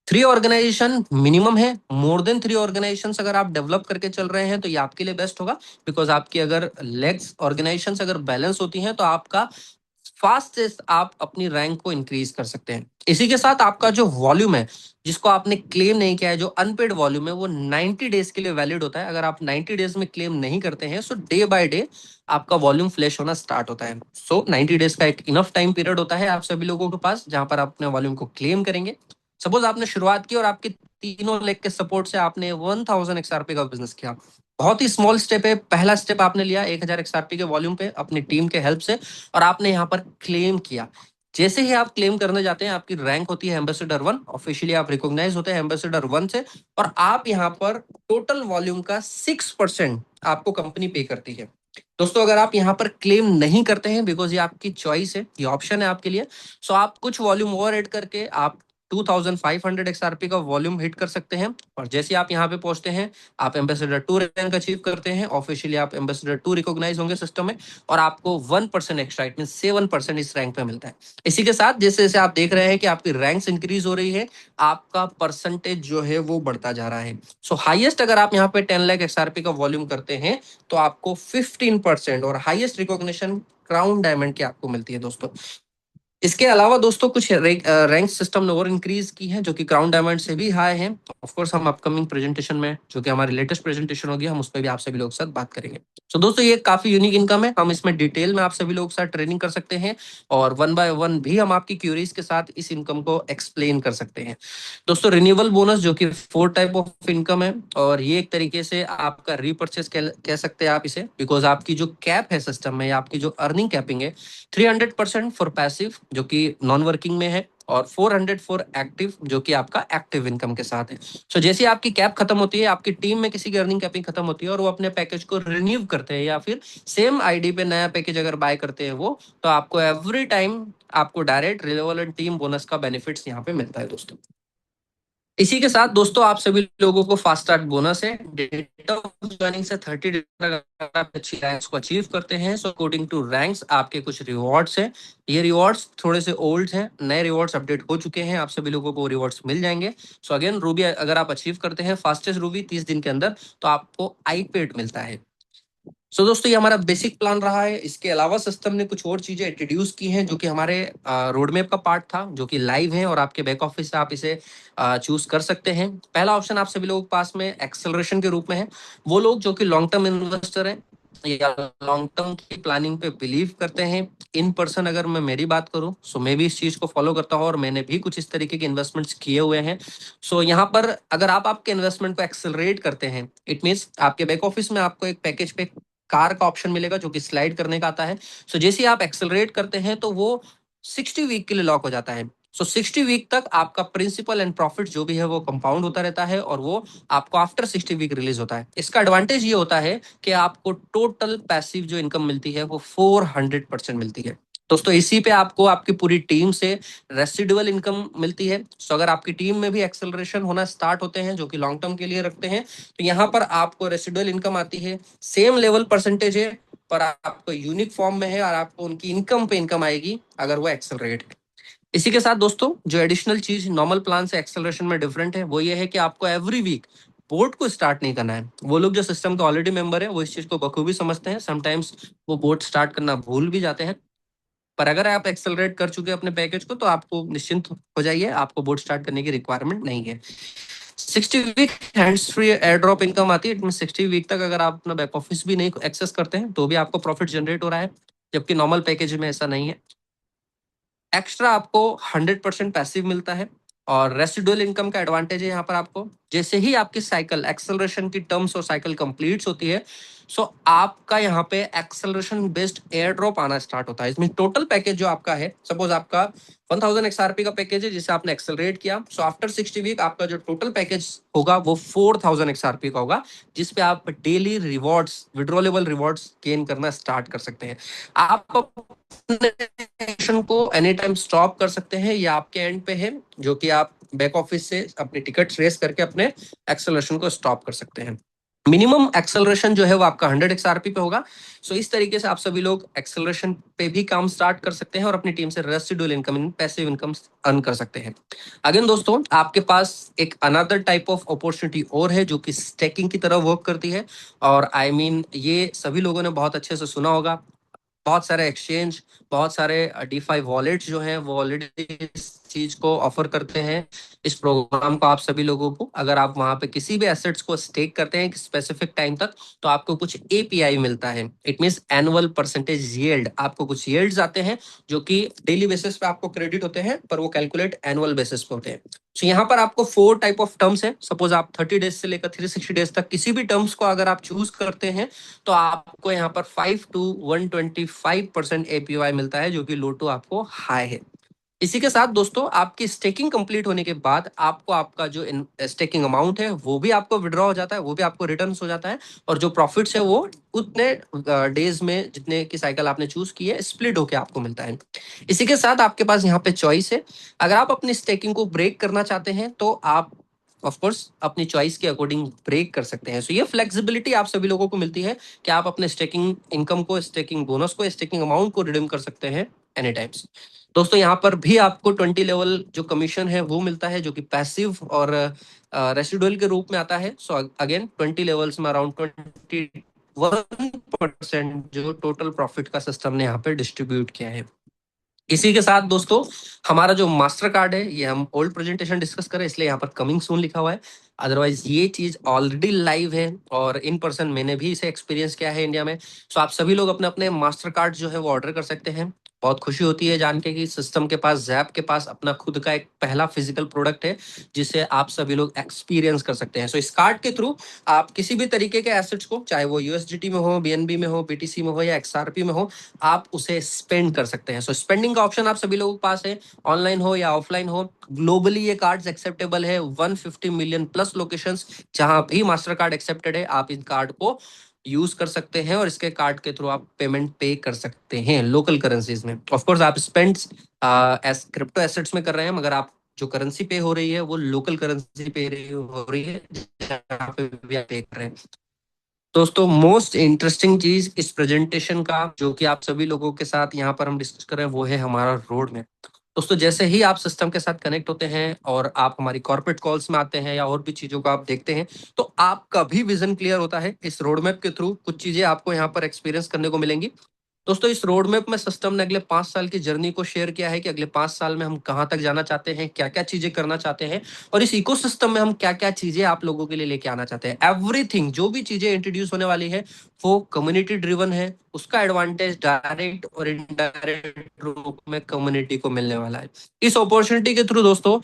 3 ऑर्गेनाइजेशन मिनिमम है। मोर देन 3 ऑर्गेनाइजेशन अगर आप डेवलप करके चल रहे हैं तो ये आपके लिए बेस्ट होगा, बिकॉज आपकी अगर लेग्स ऑर्गेनाइजेशन अगर बैलेंस होती हैं तो आपका फास्टेस्ट आप अपनी रैंक को इंक्रीज कर सकते हैं। इसी के साथ आपका जो वॉल्यूम है जिसको आपने क्लेम नहीं किया है, जो अनपेड वॉल्यूम है, वो 90 डेज के लिए वैलिड होता है। अगर आप 90 डेज में क्लेम नहीं करते हैं सो डे बाय डे आपका वॉल्यूम फ्लैश होना स्टार्ट होता है। सो 90 डेज का एक इनफ टाइम पीरियड होता है आप सभी लोगों के पास जहां पर आप अपने वॉल्यूम को क्लेम करेंगे। सपोज आपने शुरुआत की और आपके तीनों लेग के सपोर्ट से आपने 1000 XRP का बिजनेस किया, बहुत ही स्मॉल स्टेप है। पहला स्टेप आपने लिया 1000 XRP के वॉल्यूम पे अपनी टीम के हेल्प से, और आपने यहाँ पर क्लेम किया। जैसे ही आप क्लेम करने जाते हैं आपकी रैंक होती है एम्बेसडर 1, ऑफिशियली आप रिकॉग्नाइज होते हैं एम्बेसडर 1 से, और आप यहाँ पर टोटल वॉल्यूम का 6% आपको कंपनी पे करती है। दोस्तों अगर आप यहाँ पर क्लेम नहीं करते हैं, बिकॉज ये आपकी चॉइस है, ये ऑप्शन है आपके लिए, सो आप कुछ वॉल्यूम और ऐड करके आप 2500 XRP का वॉल्यूम हिट कर सकते हैं। और जैसे आप यहाँ पे पहुंचते हैं आप एम्बेसडर 2 रैंक अचीव करते हैं, ऑफिशियली आप एम्बेसडर 2 रिकॉग्नाइज होंगे सिस्टम में, और आपको 1% एक्स्ट्रा, इट मीन 7% इस रैंक पे मिलता है। इसी के साथ जैसे जैसे आप देख रहे हैं कि आपकी रैंक्स इंक्रीज हो रही है, आपका परसेंटेज जो है वो बढ़ता जा रहा है। सो हाईएस्ट अगर आप यहाँ पे 10 लाख XRP का वॉल्यूम करते हैं तो आपको 15% और हाईएस्ट रिकॉग्निशन क्राउन डायमंड की आपको मिलती है दोस्तों। इसके अलावा दोस्तों कुछ रैंक सिस्टम ने और इंक्रीज की है जो कि क्राउन डायमंड से भी हाई है। ऑफ कोर्स हम अपकमिंग प्रेजेंटेशन में, जो कि हमारी लेटेस्ट प्रेजेंटेशन होगी, हम उस पर भी आप सभी लोगों के साथ बात करेंगे। तो दोस्तों ये काफी यूनिक इनकम है, हम इसमें डिटेल में आप सभी लोगों के साथ ट्रेनिंग कर सकते हैं, और 1 बाय 1 भी हम आपकी क्यूरीज के साथ इस इनकम को एक्सप्लेन कर सकते हैं। दोस्तों रिन्यूएबल बोनस जो कि 4 टाइप ऑफ इनकम है, और ये एक तरीके से आपका रीपर्चेस कह सकते हैं आप इसे, बिकॉज आपकी जो कैप है सिस्टम में, आपकी जो अर्निंग कैपिंग है 300% फॉर पैसिव जो कि नॉन वर्किंग में है, और 400 फॉर एक्टिव जो कि आपका एक्टिव इनकम के साथ है। सो जैसे आपकी कैप खत्म होती है, आपकी टीम में किसी की अर्निंग कैपिंग खत्म होती है और वो अपने पैकेज को रिन्यू करते हैं या फिर सेम आईडी पे नया पैकेज अगर बाय करते हैं वो, तो आपको एवरी टाइम आपको direct renewal and team bonus का बेनिफिट्स यहाँ पे मिलता है दोस्तों। इसी के साथ दोस्तों आप सभी लोगों को फास्ट स्टार्ट बोनस है। डेट ऑफ ज्वाइनिंग से 30 डेज अगर आप अच्छी रैंक्स को अचीव करते हैं, सो अकॉर्डिंग टू रैंक्स आपके कुछ रिवॉर्ड्स हैं। ये रिवॉर्ड्स थोड़े से ओल्ड हैं, नए रिवॉर्ड्स अपडेट हो चुके हैं, आप सभी लोगों को रिवॉर्ड्स मिल जाएंगे। सो अगेन रूबी अगर आप अचीव करते हैं फास्टेस्ट रूबी 30 दिन के अंदर, तो आपको आईपेड मिलता है। सो दोस्तों ये हमारा बेसिक प्लान रहा है। इसके अलावा सिस्टम ने कुछ और चीजें इंट्रोड्यूस की हैं जो कि हमारे रोड मैप का पार्ट था, जो कि लाइव है और आपके बैक ऑफिस से आप इसे चूज कर सकते हैं। पहला ऑप्शन आप सभी लोगों के पास में एक्सेलरेशन के रूप में है। वो लोग जो कि लॉन्ग टर्म इन्वेस्टर हैं या लॉन्ग टर्म की प्लानिंग पे बिलीव करते हैं, इन पर्सन अगर मैं मेरी बात करूं, सो मैं भी इस चीज को फॉलो करता हूं और मैंने भी कुछ इस तरीके के इन्वेस्टमेंट्स किए हुए हैं। सो यहाँ पर अगर आप आपके इन्वेस्टमेंट को एक्सेलरेट करते हैं, इट मीन्स आपके बैक ऑफिस में आपको एक पैकेज पे कार का ऑप्शन मिलेगा जो कि स्लाइड करने का आता है। सो जैसे ही आप एक्सेलरेट करते हैं तो वो 60 वीक के लिए लॉक हो जाता है। सो 60 वीक तक आपका प्रिंसिपल एंड प्रॉफिट जो भी है वो कंपाउंड होता रहता है, और वो आपको आफ्टर 60 वीक रिलीज होता है। इसका एडवांटेज ये होता है कि आपको टोटल पैसिव जो इनकम मिलती है वो 400% मिलती है। दोस्तों इसी पे आपको आपकी पूरी टीम से रेसिडुअल इनकम मिलती है। सो अगर आपकी टीम में भी एक्सेलरेशन होना स्टार्ट होते हैं जो कि लॉन्ग टर्म के लिए रखते हैं, तो यहाँ पर आपको रेसिडुअल इनकम आती है। सेम लेवल परसेंटेज है, पर आपको यूनिक फॉर्म में है और आपको उनकी इनकम पे इनकम आएगी अगर वो एक्सेलरेट है। इसी के साथ दोस्तों जो एडिशनल चीज नॉर्मल प्लान से एक्सेलरेशन में डिफरेंट है वो ये है कि आपको एवरी वीक बोर्ड को स्टार्ट नहीं करना है। वो लोग जो सिस्टम के ऑलरेडी मेंबर है वो इस चीज को बखूबी समझते हैं। समटाइम्स वो बोर्ड स्टार्ट करना भूल भी जाते हैं, पर अगर आप एक्सेलरेट कर चुके हैं अपने पैकेज को तो आपको निश्चिंत हो जाइए, आपको बोर्ड स्टार्ट करने की रिक्वायरमेंट नहीं है। 60 week hands free air drop income आती है। 60 वीक तक अगर आप अपना बैक ऑफिस भी नहीं एक्सेस करते हैं तो भी आपको प्रॉफिट जनरेट हो रहा है, जबकि नॉर्मल पैकेज में ऐसा नहीं है। एक्स्ट्रा आपको 100% पैसिव मिलता है और रेसिडुअल इनकम का एडवांटेज है यहाँ पर आपको। जैसे ही आपकी साइकिल एक्सेलरेशन की टर्म्स और साइकिल कंप्लीट्स होती है, सो आपका यहाँ पे एक्सेलरेशन बेस्ड एयर ड्रॉप आना स्टार्ट होता है। इसमें टोटल पैकेज जो आपका है, सपोज आपका 1000 XRP का पैकेज है जिसे आपने एक्सेलरेट किया, सो आफ्टर 60 वीक आपका जो टोटल पैकेज होगा वो 4000 XRP का होगा, जिसपे आप डेली रिवॉर्ड्स, विड्रॉलेबल रिवॉर्ड्स गेन करना स्टार्ट कर सकते हैं। आप अपने को एनी टाइम स्टॉप कर सकते हैं, या आपके एंड पे है जो कि आप बैक ऑफिस से अपने टिकट रेस करके अपने एक्सेलरेशन को स्टॉप कर सकते हैं। मिनिमम एक्सेलरेशन जो है वो आपका 100 XRP पे होगा। सो इस तरीके से आप सभी लोग एक्सेलरेशन पे भी काम स्टार्ट कर सकते हैं और अपनी टीम से residual income, passive income earn कर सकते हैं। अगेन दोस्तों, आपके पास एक अनदर टाइप ऑफ अपॉर्चुनिटी और है जो कि स्टेकिंग की तरह वर्क करती है। और आई मीन ये सभी लोगों ने बहुत अच्छे से सुना होगा। बहुत सारे एक्सचेंज, बहुत सारे डीफाई वॉलेट्स जो हैं वो ऑलरेडी इस चीज को ऑफर करते हैं। इस प्रोग्राम को आप सभी लोगों को, अगर आप वहां पे किसी भी एसेट्स को स्टेक करते हैं स्पेसिफिक टाइम तक, तो आपको कुछ एपीआई मिलता है। It means annual percentage yield. आपको कुछ यील्ड्स आते हैं जो कि डेली बेसिस पे आपको क्रेडिट होते हैं, पर वो कैलकुलेट एनुअल बेसिस पे होते हैं। तो यहाँ पर आपको 4 टाइप ऑफ टर्म्स है। सपोज आप 30 डेज से लेकर 360 डेज तक किसी भी टर्म्स को अगर आप चूज करते हैं तो आपको यहाँ पर 5 to 125% एपीवाई मिलता है, जो कि लो टू आपको हाई है। इसी के साथ दोस्तों आपकी स्टेकिंग कंप्लीट होने के बाद आपको आपका जो स्टेकिंग अमाउंट है वो भी आपको विड्रॉ हो जाता है, वो भी आपको रिटर्न हो जाता है, और जो प्रॉफिट्स है वो उतने डेज में जितने की साइकिल आपने चूज की है स्प्लिट होके आपको मिलता है। इसी के साथ आपके पास यहाँ पे चॉइस है। अगर आप अपनी स्टेकिंग को ब्रेक करना चाहते हैं तो आप ऑफ कोर्स अपनी चॉइस के अकॉर्डिंग ब्रेक कर सकते हैं। सो ये फ्लेक्सिबिलिटी आप सभी लोगों को मिलती है कि आप अपने स्टेकिंग इनकम को, स्टेकिंग बोनस को, स्टेकिंग अमाउंट को रिडीम कर सकते हैं एनी टाइम्स। दोस्तों यहाँ पर भी आपको 20 लेवल जो कमीशन है वो मिलता है, जो कि पैसिव और रेसिडुअल के रूप में आता है। सो अगेन 20 लेवल्स में अराउंड 21% जो टोटल प्रॉफिट का सिस्टम ने यहाँ पे डिस्ट्रीब्यूट किया है। इसी के साथ दोस्तों हमारा जो मास्टर कार्ड है, ये हम ओल्ड प्रेजेंटेशन डिस्कस करें इसलिए यहाँ पर कमिंग सून लिखा हुआ है। अदरवाइज ये चीज ऑलरेडी लाइव है और इन पर्सन मैंने भी इसे एक्सपीरियंस किया है इंडिया में। सो आप सभी लोग अपने अपने मास्टर कार्ड जो है वो ऑर्डर कर सकते हैं। बहुत खुशी होती है जान के कि सिस्टम के पास, जैप के पास अपना खुद का एक पहला फिजिकल प्रोडक्ट है जिसे आप सभी लोग एक्सपीरियंस कर सकते हैं। सो इस कार्ड के थ्रू आप किसी भी तरीके के एसेट्स को, चाहे वो यूएसडीटी में हो, बीएनबी में हो, बीटीसी में हो या एक्सआरपी में हो, आप उसे स्पेंड कर सकते हैं। सो स्पेंडिंग का ऑप्शन आप सभी लोगों के पास है, ऑनलाइन हो या ऑफलाइन हो। ग्लोबली ये कार्ड्स एक्सेप्टेबल है, 150 मिलियन प्लस लोकेशंस जहां भी मास्टर कार्ड एक्सेप्टेड है, आप इन कार्ड को यूज कर सकते हैं और इसके कार्ड के थ्रू आप पेमेंट पे कर सकते हैं लोकल करेंसीज में। ऑफ कोर्स आप स्पेंड एस क्रिप्टो एसेट्स में कर रहे हैं, मगर आप जो करेंसी पे हो रही है वो लोकल करेंसी पे हो रही है जहाँ पे भी आप पे कर रहे हैं। दोस्तों मोस्ट इंटरेस्टिंग चीज इस प्रेजेंटेशन का जो कि आप सभी लोगों के साथ यहाँ पर हम डिस्कस कर रहे हैं वो है हमारा रोड मैप। दोस्तों जैसे ही आप सिस्टम के साथ कनेक्ट होते हैं और आप हमारी कॉर्पोरेट कॉल्स में आते हैं या और भी चीजों को आप देखते हैं, तो आपका भी विजन क्लियर होता है। इस रोड मैप के थ्रू कुछ चीजें आपको यहाँ पर एक्सपीरियंस करने को मिलेंगी। दोस्तों इस रोड मैप में सिस्टम ने अगले 5 साल की जर्नी को शेयर किया है कि अगले 5 साल में हम कहाँ तक जाना चाहते हैं, क्या क्या चीजें करना चाहते हैं, और इस इकोसिस्टम में हम क्या क्या चीजें आप लोगों के लिए लेके आना चाहते हैं। एवरीथिंग जो भी चीजें इंट्रोड्यूस होने वाली है वो कम्युनिटी ड्रिवन है। उसका एडवांटेज डायरेक्ट और इनडायरेक्ट रूप में कम्युनिटी को मिलने वाला है। इस अपॉर्चुनिटी के थ्रू दोस्तों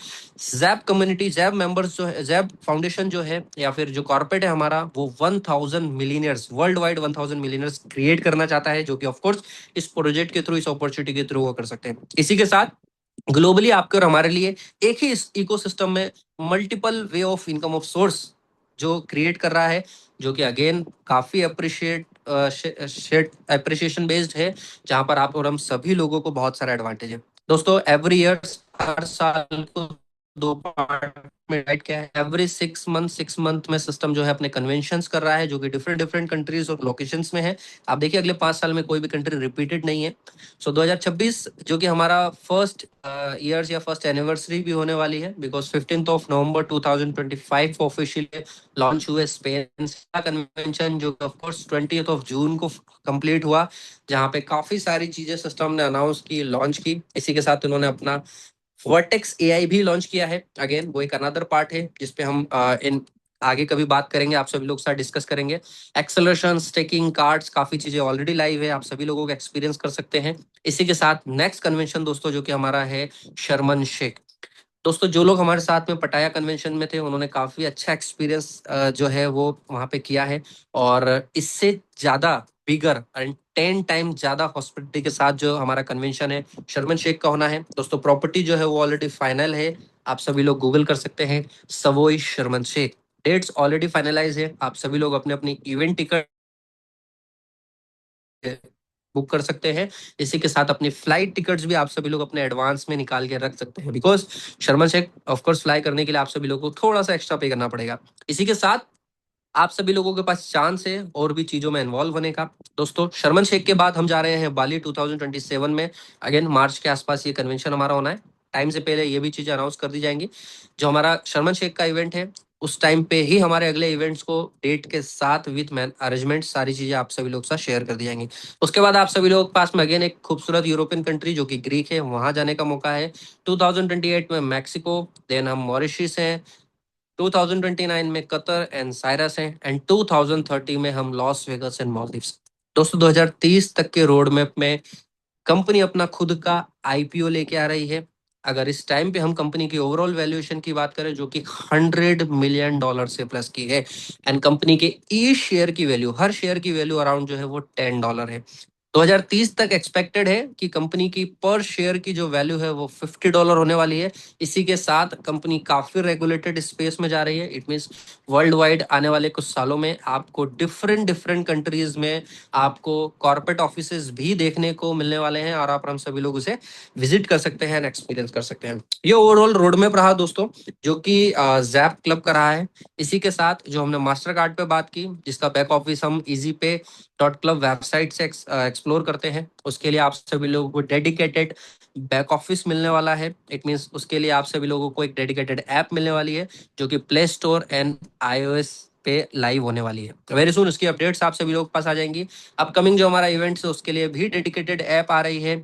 जैप कम्युनिटी, जैप मेंबर्स जो है, जैप फाउंडेशन जो है या फिर जो कॉर्पोरेट है हमारा, वो 1000 millionaires, world wide 1000 millionaires create करना चाहता है, जो कि ऑफकोर्स इस प्रोजेक्ट के थ्रू, इस अपॉर्चुनिटी के थ्रू वो कर सकते हैं। इसी के साथ ग्लोबली आपके और हमारे लिए एक ही इस इकोसिस्टम में multiple way of income of source जो क्रिएट कर रहा है, जो कि अगेन काफी अप्रिशिएशन बेस्ड है, जहां पर आप और हम सभी लोगों को बहुत सारा एडवांटेज है। दोस्तों एवरी ईयर, हर साल को दो पार्ट में डिवाइड किया है। एवरी 6 मंथ में सिस्टम जो है अपने कन्वेंशंस कर रहा है, जो कि डिफरेंट डिफरेंट कंट्रीज और लोकेशंस में है। आप देखिए अगले 5 साल में कोई भी कंट्री रिपीटेड नहीं है। सो 2026 जो कि हमारा फर्स्ट ईयर्स या फर्स्ट एनिवर्सरी भी होने वाली है, बिकॉज 15 नवंबर 2025 को ऑफिशियली लॉन्च हुए स्पेन का कन्वेंशन, जो ऑफ कोर्स 20 जून को कंप्लीट हुआ, जहाँ पे काफी सारी चीजें सिस्टम ने अनाउंस की, लॉन्च की। इसी के साथ उन्होंने अपना वर्टेक्स एआई भी लॉन्च किया है। अगेन वो एक अनदर पार्ट है जिसपे हम इन आगे कभी बात करेंगे, आप सभी लोग साथ डिस्कस करेंगे। एक्सेलरेशन, स्टेकिंग, कार्ड्स, काफी चीजें ऑलरेडी लाइव है, आप सभी लोगों को एक्सपीरियंस कर सकते हैं। इसी के साथ नेक्स्ट कन्वेंशन दोस्तों जो कि हमारा है शर्मन शेख। दोस्तों जो लोग हमारे साथ में पटाया कन्वेंशन में थे, उन्होंने काफी अच्छा एक्सपीरियंस जो है वो वहां पे किया है। और इससे ज्यादा बिगर एंड 10 टाइम ज्यादा हॉस्पिटलिटी के साथ जो हमारा कन्वेंशन है शर्मन शेख का होना है। दोस्तों प्रॉपर्टी जो है वो ऑलरेडी फाइनल है, आप सभी लोग गूगल कर सकते हैं सवोई Sharman Sheikh. Dates already finalize है, आप सभी लोग अपने अपनी इवेंट टिकट बुक कर सकते हैं। इसी के साथ अपनी फ्लाइट टिकट्स भी आप सभी लोग अपने एडवांस में निकाल के रख सकते हैं, because Sharma Sheikh of course fly करने के लिए आप सभी लोगों को थोड़ा सा एक्स्ट्रा पे करना पड़ेगा। इसी के साथ आप सभी लोगों के पास चांस है और भी चीजों में इन्वॉल्व होने का। दोस्तों शर्मन शेख के बाद हम जा रहे हैं बाली 2027 में। अगेन मार्च के आसपास ये कन्वेंशन हमारा होना है, टाइम से पहले ये भी चीजें अनाउंस कर दी जाएंगी। जो हमारा शर्मन शेख का इवेंट है उस टाइम पे ही हमारे अगले इवेंट्स को डेट के साथ विथ मैन अरेंजमेंट सारी चीजें आप सभी लोग साथ शेयर कर दी जाएंगी। उसके बाद आप सभी लोग के पास में अगेन एक खूबसूरत यूरोपियन कंट्री जो कि ग्रीक है, वहां जाने का मौका है। 2028 में मैक्सिको, देन हम मॉरिशस हैं, 2029 में कतर एंड साइरस हैं, एंड 2030 में हम लॉस वेगस एंड मालदीव्स। दोस्तों 2030 तक के रोड मैप में कंपनी अपना खुद का आईपीओ लेके आ रही है। अगर इस टाइम पे हम कंपनी की ओवरऑल वैल्यूएशन की बात करें जो कि $100 मिलियन से प्लस की है, एंड कंपनी के ई शेयर की वैल्यू, हर शेयर की वैल्यू अराउंड जो है वो $10 है। 2030 तक एक्सपेक्टेड है कि कंपनी की पर शेयर की जो वैल्यू है वो $50 होने वाली है। इसी के साथ कंपनी काफी रेगुलेटेड स्पेस में जा रही है। इट मींस वर्ल्ड वाइड आने वाले कुछ सालों में आपको डिफरेंट डिफरेंट कंट्रीज में आपको कॉर्पोरेट ऑफिसेज भी देखने को मिलने वाले हैं, और आप हम सभी लोग उसे विजिट कर सकते हैं एंड एक्सपीरियंस कर सकते हैं। ये ओवरऑल रोड मैप रहा दोस्तों, जो कि जैप क्लब का रहा है। इसी के साथ जो हमने मास्टर कार्ड पे बात की, जिसका बैक ऑफिस हम इजी पे .क्लब वेबसाइट से एक्सप्लोर करते हैं, उसके लिए आप सभी लोगों को डेडिकेटेड बैक ऑफिस मिलने वाला है। इट मींस उसके लिए आप सभी लोगों को एक डेडिकेटेड ऐप मिलने वाली है जो कि प्ले स्टोर एंड iOS पे लाइव होने वाली है वेरी सुन। उसकी अपडेट्स आप सभी लोगों के पास आ जाएंगी। अपकमिंग जो हमारा इवेंट्स है उसके लिए भी डेडिकेटेड ऐप आ रही है।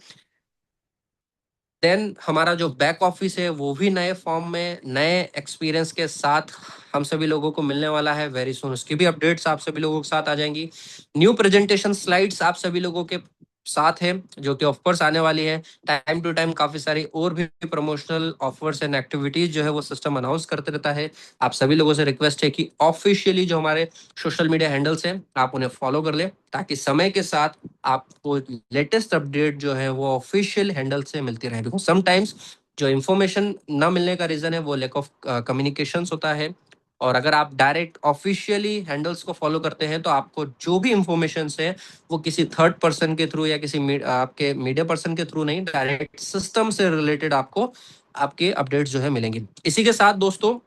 देन हमारा जो बैक ऑफिस है वो भी नए फॉर्म में नए एक्सपीरियंस के साथ हम सभी लोगों को मिलने वाला है वेरी सुन। उसकी भी अपडेट्स आप सभी लोगों के साथ आ जाएंगी। न्यू प्रेजेंटेशन स्लाइड्स आप सभी लोगों के साथ है जो कि ऑफकोर्स आने वाली है। टाइम टू टाइम काफी सारी और भी प्रमोशनल ऑफर्स एंड एक्टिविटीज जो है वो सिस्टम अनाउंस करते रहता है। आप सभी लोगों से रिक्वेस्ट है कि ऑफिशियली जो हमारे सोशल मीडिया हैंडल्स हैं आप उन्हें फॉलो कर ले, ताकि समय के साथ आपको लेटेस्ट अपडेट जो है वो ऑफिशियल हैंडल से मिलती रहे। बिकॉज समटाइम्स जो इन्फॉर्मेशन न मिलने का रीजन है वो लैक ऑफ कम्युनिकेशन होता है। और अगर आप डायरेक्ट ऑफिशियली हैंडल्स को फॉलो करते हैं तो आपको जो भी इंफॉर्मेशन है वो किसी थर्ड पर्सन के थ्रू या किसी आपके मीडिया पर्सन के थ्रू नहीं, डायरेक्ट सिस्टम से रिलेटेड आपको आपके अपडेट्स जो है मिलेंगे। इसी के साथ दोस्तों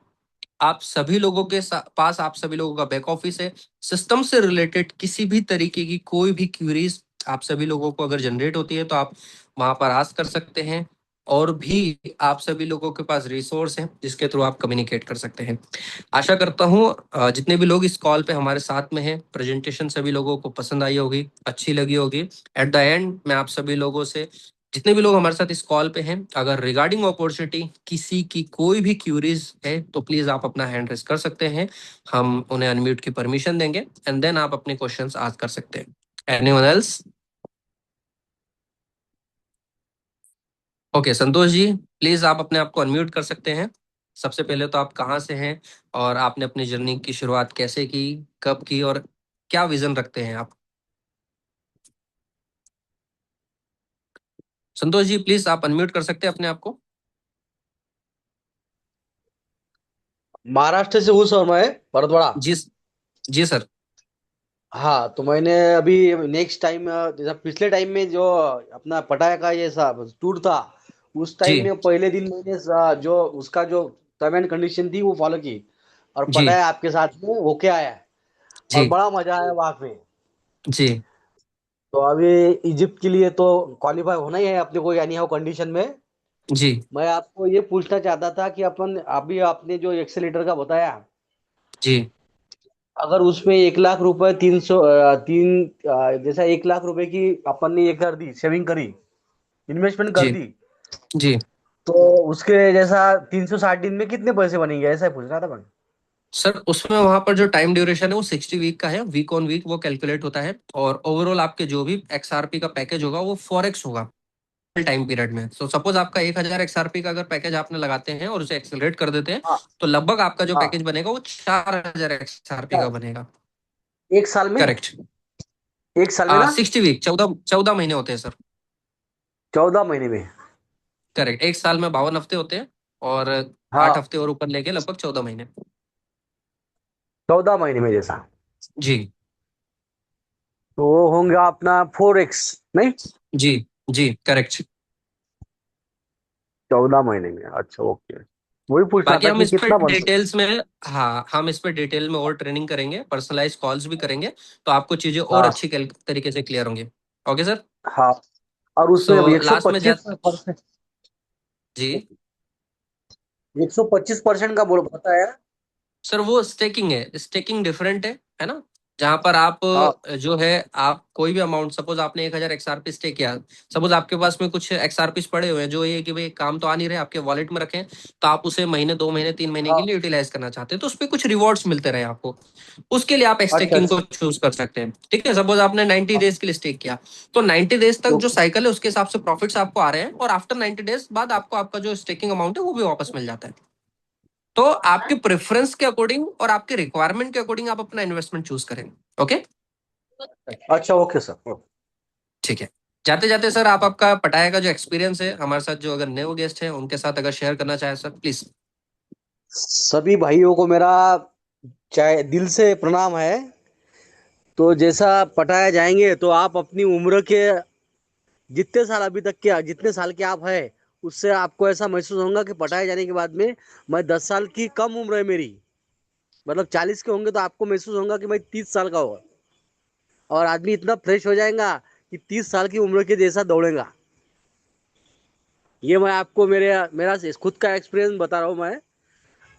आप सभी लोगों के पास आप सभी लोगों का बैक ऑफिस है। सिस्टम से रिलेटेड किसी भी तरीके की कोई भी क्वेरीज आप सभी लोगों को अगर जनरेट होती है तो आप वहां पर आस्क कर सकते हैं। और भी आप सभी लोगों के पास रिसोर्स हैं जिसके थ्रू आप कम्युनिकेट कर सकते हैं। आशा करता हूँ जितने भी लोग इस कॉल पे हमारे साथ में हैं, प्रेजेंटेशन सभी लोगों को पसंद आई होगी, अच्छी लगी होगी। एट द एंड मैं आप सभी लोगों से, जितने भी लोग हमारे साथ इस कॉल पे हैं, अगर रिगार्डिंग अपॉर्चुनिटी किसी की कोई भी क्यूरीज है तो प्लीज आप अपना हैंड रेस कर सकते हैं। हम उन्हें अनम्यूट की परमिशन देंगे एंड देन आप अपने क्वेश्चंस आस्क कर सकते हैं। Anyone else? Okay Santosh ji, please आप अपने आप को अनम्यूट कर सकते हैं। सबसे पहले तो आप कहाँ से हैं और आपने अपनी जर्नी की शुरुआत कैसे की, कब की, और क्या विजन रखते हैं आप? संतोष जी प्लीज आप अनम्यूट कर सकते हैं अपने आप को। महाराष्ट्र से हूँ सर, मैं भरतवाड़ा। जी। जी सर। हाँ, तो मैंने अभी नेक्स्ट टाइम, जैसा पिछले टाइम में जो अपना पटाया का ये सब टूर था, उस टाइम जी में पहले दिन मैंने जो उसका जो टर्म एंड कंडीशन थी वो फॉलो की, और जी पढ़ाया आपके साथ में होके आया है। और जी बड़ा मजा आया वहां पे। जी तो अभी इजिप्ट के लिए तो क्वालिफाई होना ही है अपने को, यानी हो कंडीशन में। जी मैं आपको ये पूछना चाहता था कि अपन अभी आपने जो एक्सेलेटर का बताया, जी अगर उसमें 1 लाख रुपए 300 जैसा 1 लाख रुपए की अपन ने ये कर दी, सेविंग करी, इन्वेस्टमेंट कर जी दी, जी तो उसके जैसा 360 दिन में कितने पैसे बनेंगे, ऐसा ही पूछ रहा था मैं। सर उसमें वहां पर जो टाइम ड्यूरेशन है वो 60 वीक का है, वीक ऑन वीक वो कैलकुलेट होता है। और ओवरऑल आपके जो भी एक्सआरपी का पैकेज होगा वो 4x होगा टाइम पीरियड में। सो सपोज आपका 1000 एक्सआरपी का अगर पैकेज आपने लगाते हैं और उसे एक्सेलरेट कर देते हैं, हाँ। तो लगभग आपका जो पैकेज हाँ। बनेगा वो 4000 एक्सआरपी क्या? का बनेगा। 1 साल में? करेक्ट। 1 साल में ना? 60 वीक, 14 14 महीने होते हैं सर। 14 महीने में? करेक्ट, एक साल में 52 हफ्ते होते हैं, और आठ हाँ। हफ्ते और ऊपर लेके लगभग 14 महीने। 14 महीने में जैसा, जी तो वो होंगे अपना 4x, नहीं? जी जी करेक्ट। 14 महीने में, अच्छा ओके। वही पूछना बाकी था हम कि इस पर कितना बन सकता। डिटेल्स में, हाँ हम इस पर डिटेल में और ट्रेनिंग करेंगे, पर्सनलाइज कॉल्स भी करेंगे, तो आपको चीजें और हाँ। अच्छी तरीके से क्लियर होंगी। Okay sir. हाँ। और सो उसमें एक सौ लास्ट में जा पच्चीस परसेंट जी 125% का बोल बताया। सर वो स्टेकिंग है, स्टेकिंग डिफरेंट है ना। जहां पर आप हाँ। जो है, आप कोई भी अमाउंट, सपोज आपने 1000 एक्सआरपी स्टेक किया, सपोज आपके पास में कुछ एक्सआरपी पड़े हुए हैं जो ये कि भाई काम तो आ नहीं रहे, आपके वॉलेट में रखें, तो आप उसे महीने 2 महीने 3 महीने के हाँ। लिए यूटिलाइज करना चाहते हैं, तो उस पर कुछ रिवॉर्ड्स मिलते रहे आपको, उसके लिए आप अच्छा स्टेकिंग को अच्छा। चूज कर सकते हैं। ठीक है, सपोज आपने 90 डेज के लिए स्टेक किया, तो 90 डेज तक जो ओके। साइकिल है उसके हिसाब से प्रॉफिट्स आपको आ रहे हैं, और आफ्टर 90 डेज बाद आपको आपका जो स्टेकिंग अमाउंट है वो भी वापस मिल जाता है। तो आपके प्रेफरेंस के अकॉर्डिंग और आपके रिक्वायरमेंट के अकॉर्डिंग आप अपना इन्वेस्टमेंट चूज करें। ओके, अच्छा ओके सर। ठीक है। जाते जाते सर, आप आपका पटाया का जो एक्सपीरियंस है हमारे साथ, जो अगर नए गेस्ट हैं उनके साथ अगर शेयर करना चाहे सर, प्लीज। सभी भाइयों को मेरा चाहे दिल से प्रणाम है। तो जैसा पटाया जाएंगे, तो आप अपनी उम्र के जितने साल अभी तक के, जितने साल के आप हैं, उससे आपको ऐसा महसूस होगा कि पटाए जाने के बाद में मैं 10 साल की कम उम्र है मेरी, मतलब 40 के होंगे तो आपको महसूस होगा कि मैं 30 साल का होगा। और आदमी इतना फ्रेश हो जाएगा कि 30 साल की उम्र के जैसा दौड़ेगा। ये मैं आपको मेरे मेरा खुद का एक्सपीरियंस बता रहा हूँ मैं।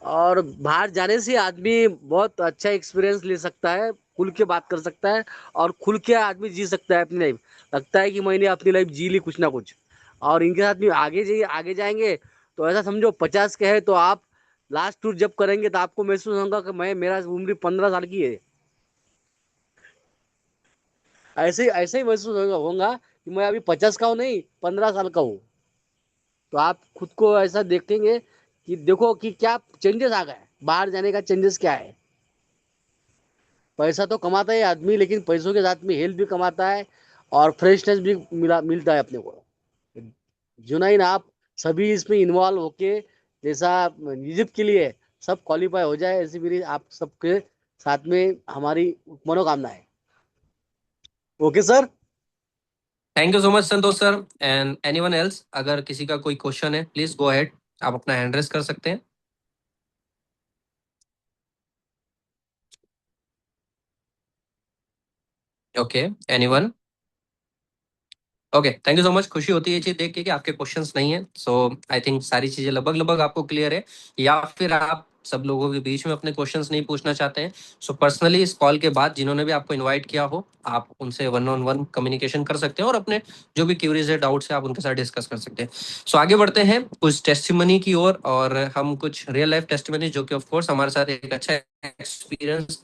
और बाहर जाने से आदमी बहुत अच्छा एक्सपीरियंस ले सकता है, खुल के बात कर सकता है, और खुल के आदमी जी सकता है अपनी लाइफ। लगता है कि मैंने अपनी लाइफ जी ली कुछ ना कुछ। और इनके साथ भी आगे जाएंगे, तो ऐसा समझो 50 के है तो आप लास्ट टूर जब करेंगे तो आपको महसूस होगा कि मैं मेरा उम्र 15 साल की है। ऐसे ही महसूस होगा कि मैं अभी 50 का हूँ, नहीं 15 साल का हूँ। तो आप खुद को ऐसा देखेंगे कि देखो कि क्या चेंजेस आ गए, बाहर जाने का चेंजेस क्या है। पैसा तो कमाता है आदमी, लेकिन पैसों के साथ में हेल्थ भी कमाता है, और फ्रेशनेस भी मिलता है अपने को। जुनाइन आप सभी इसमें इन्वॉल्व होके, जैसा इजिप्ट के लिए सब क्वालिफाई हो जाए, ऐसी मेरी आप सबके साथ में हमारी मनोकामना है। Okay sir. Thank you so much Santosh sir. And anyone else, अगर किसी का कोई क्वेश्चन है प्लीज गो अहेड, आप अपना हैंड रेस कर सकते हैं। Okay, anyone. Okay, thank you so much. खुशी होती है ये चीज देख के कि आपके क्वेश्चंस नहीं है। सो आई थिंक सारी चीजें लगभग लगभग आपको क्लियर है, या फिर आप सब लोगों के बीच में अपने क्वेश्चंस नहीं पूछना चाहते हैं। सो पर्सनली इस कॉल के बाद जिन्होंने भी आपको इनवाइट किया हो, आप उनसे वन ऑन वन कम्युनिकेशन कर सकते हैं, और अपने जो भी क्यूरीज है, डाउट्स है, आप उनके साथ डिस्कस कर सकते हैं। सो आगे बढ़ते हैं कुछ टेस्टिमनी की ओर, और हम कुछ रियल लाइफ टेस्टिमनी जो कि ऑफ कोर्स हमारे साथ एक अच्छा एक्सपीरियंस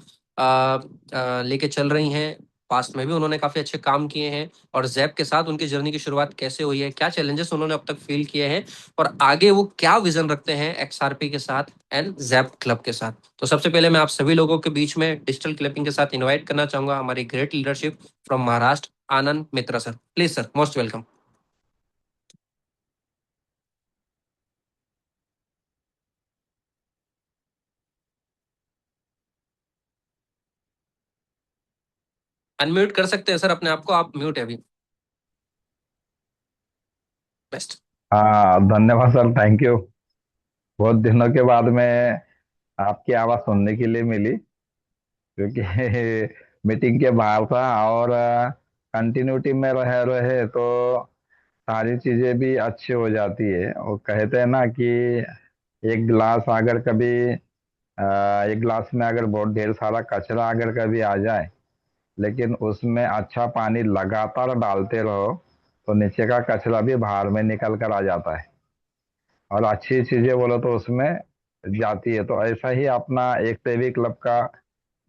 लेके चल रही हैं। पास्ट में भी उन्होंने काफी अच्छे काम किए हैं, और जैप के साथ उनकी जर्नी की शुरुआत कैसे हुई है, क्या चैलेंजेस उन्होंने अब तक फील किए हैं, और आगे वो क्या विजन रखते हैं एक्सआरपी के साथ एंड जैप क्लब के साथ। तो सबसे पहले मैं आप सभी लोगों के बीच में डिजिटल क्लिपिंग के साथ इनवाइट करना चाहूंगा हमारी great leadership from Maharashtra, Anand Mitra sir. Please sir, most welcome. Unmute कर सकते हैं सर अपने आप को, आप म्यूट है अभी। बेस्ट। हाँ, धन्यवाद सर, थैंक यू। बहुत दिनों के बाद में आपकी आवाज़ सुनने के लिए मिली, क्योंकि मीटिंग के बाहर था। और कंटिन्यूटी में रहे रहे तो सारी चीज़ें भी अच्छी हो जाती है। और कहते हैं ना कि एक गिलास अगर कभी एक गिलास में अगर बहुत ढेर सारा कचरा अगर कभी आ जाए, लेकिन उसमें अच्छा पानी लगातार डालते रहो, तो नीचे का कचरा भी बाहर में निकल कर आ जाता है और अच्छी चीजें बोलो तो उसमें जाती है। तो ऐसा ही अपना एक सेवी क्लब का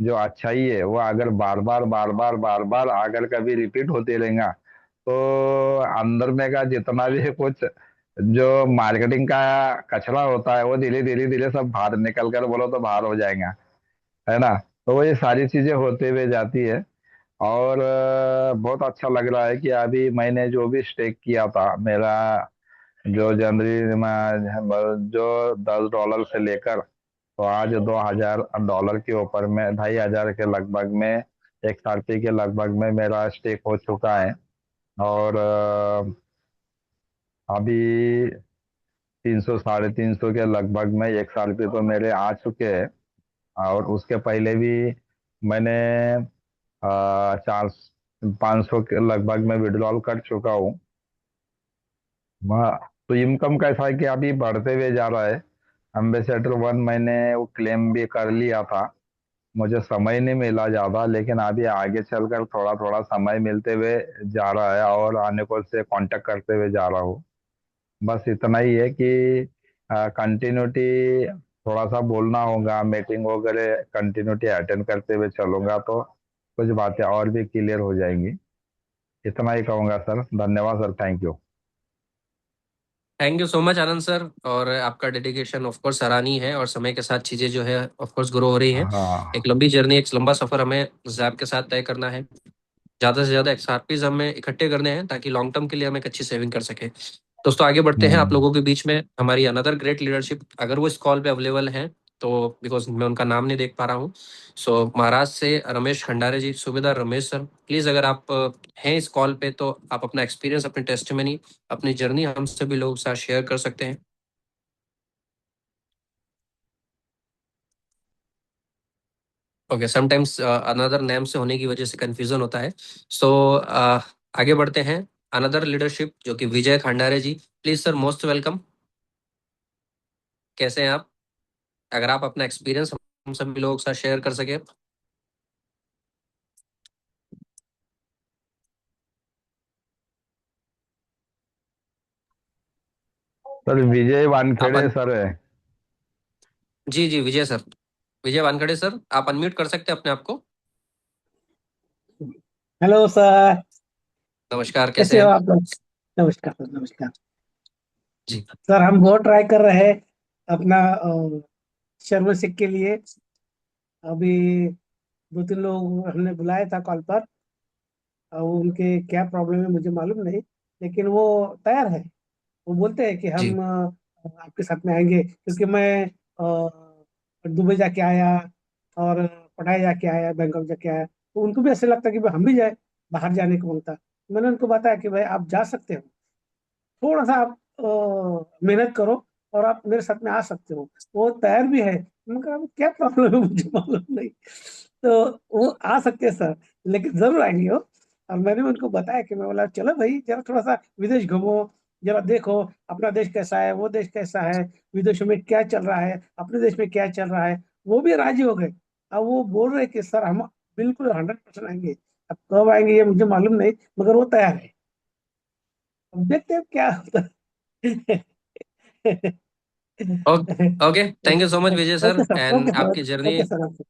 जो अच्छाई है वो अगर बार बार अगर कभी रिपीट होते रहेगा, तो अंदर में का जितना भी कुछ जो मार्केटिंग का कचरा होता है वो धीरे धीरे धीरे सब बाहर निकल कर बोलो तो बाहर हो जाएगा, है ना। तो वो ये सारी चीजें होते हुए जाती है। और बहुत अच्छा लग रहा है कि अभी मैंने जो भी स्टेक किया था मेरा, जो जनवरी में जो $10 से लेकर तो आज $2,000 के ऊपर में 2,500 के लगभग में एक सारथी के लगभग में मेरा स्टेक हो चुका है। और अभी 300 350 के लगभग में एक साल पे तो मेरे आ चुके हैं। और उसके पहले भी मैंने 400 500 के लगभग में विड्रॉल कर चुका हूँ। वहाँ तो इनकम कैसा है कि अभी बढ़ते हुए जा रहा है। एम्बेसडर 1 मैंने वो क्लेम भी कर लिया था, मुझे समय नहीं मिला ज़्यादा, लेकिन अभी आगे चलकर थोड़ा थोड़ा समय मिलते हुए जा रहा है और आने को से कांटेक्ट करते हुए जा रहा हूँ। बस इतना ही है कि कंटिन्यूटी थोड़ा सा बोलना होगा, मीटिंग वगैरह कंटिन्यूटी अटेंड करते हुए चलूंगा तो कुछ बातें और भी क्लियर हो जाएंगी। इतना ही कहूँगा सर, धन्यवाद sir, thank you. Thank you so much Anand sir. और आपका डेडिकेशन ऑफ कोर्स सराहनीय है और समय के साथ चीजें जो है ऑफ कोर्स ग्रो हो रही हैं। हाँ। एक लंबी जर्नी, एक लंबा सफर हमें जैप के साथ तय करना है। ज्यादा से ज्यादा एक्सआरपीज हमें इकट्ठे करने हैं ताकि लॉन्ग टर्म के लिए हम एक अच्छी सेविंग कर सके। दोस्तों आगे बढ़ते हैं आप हम्म। लोगों के बीच में हमारी अनदर ग्रेट लीडरशिप, अगर वो इस कॉल पे अवेलेबल हैं तो, बिकॉज मैं उनका नाम नहीं देख पा रहा हूँ। सो महाराष्ट्र से रमेश खंडारे जी, सूबेदार रमेश सर, प्लीज अगर आप हैं इस कॉल पे तो आप अपना एक्सपीरियंस, अपनी टेस्टिमनी, अपनी जर्नी हम सभी लोगों के साथ शेयर कर सकते हैं। ओके, समटाइम्स अनदर नेम से होने की वजह से कंफ्यूजन होता है। सो आगे बढ़ते हैं। अनदर लीडरशिप जो कि विजय खंडारे जी, प्लीज सर, मोस्ट वेलकम। कैसे हैं आप? अगर आप अपना एक्सपीरियंस हम सभी लोगों के साथ शेयर कर सके। सर विजय आप वानखेड़े सर है। जी जी, विजय सर, विजय वानखड़े सर, आप अनम्यूट कर सकते हैं अपने आप को। Hello sir. नमस्कार, कैसे कैसे हो हैं? आप लोग? नमस्कार सर, नमस्कार। जी सर हम बहुत ट्राई कर रहे हैं अपना शर्मा सिख के लिए। अभी दो तीन लोग हमने बुलाया था कॉल पर। वो उनके क्या प्रॉब्लम है मुझे मालूम नहीं, लेकिन वो तैयार है। वो बोलते हैं कि जी। हम आपके साथ में आएंगे, क्योंकि मैं दुबई जाके आया और पटाया जाके आया, बैंकॉक जाके आया, तो उनको भी ऐसे लगता है कि भाई हम भी जाए, बाहर जाने को बोलता। मैंने उनको बताया कि भाई आप जा सकते हो, थोड़ा सा आप मेहनत करो और आप मेरे साथ में आ सकते हो। वो तैयार भी है। मैंने कहा, "अभी क्या प्रॉब्लम है मुझे मालूम नहीं।" तो वो आ सकते हैं सर, लेकिन जरूर आएंगे वो। और मैंने उनको बताया कि मैं बोला चलो भाई जरा थोड़ा सा विदेश घूमो, जरा देखो अपना देश कैसा है, वो देश कैसा है, विदेशों में क्या चल रहा है, अपने देश में क्या चल रहा है। वो भी राजी हो गए। अब वो बोल रहे कि सर हम बिल्कुल 100% आएंगे। अब कब आएंगे ये मुझे मालूम नहीं, मगर वो तैयार है। अब देखते हैं क्या होता है। Okay, thank you so much Vijay sir, okay sir, okay and sir, आपकी journey. Okay sir, okay.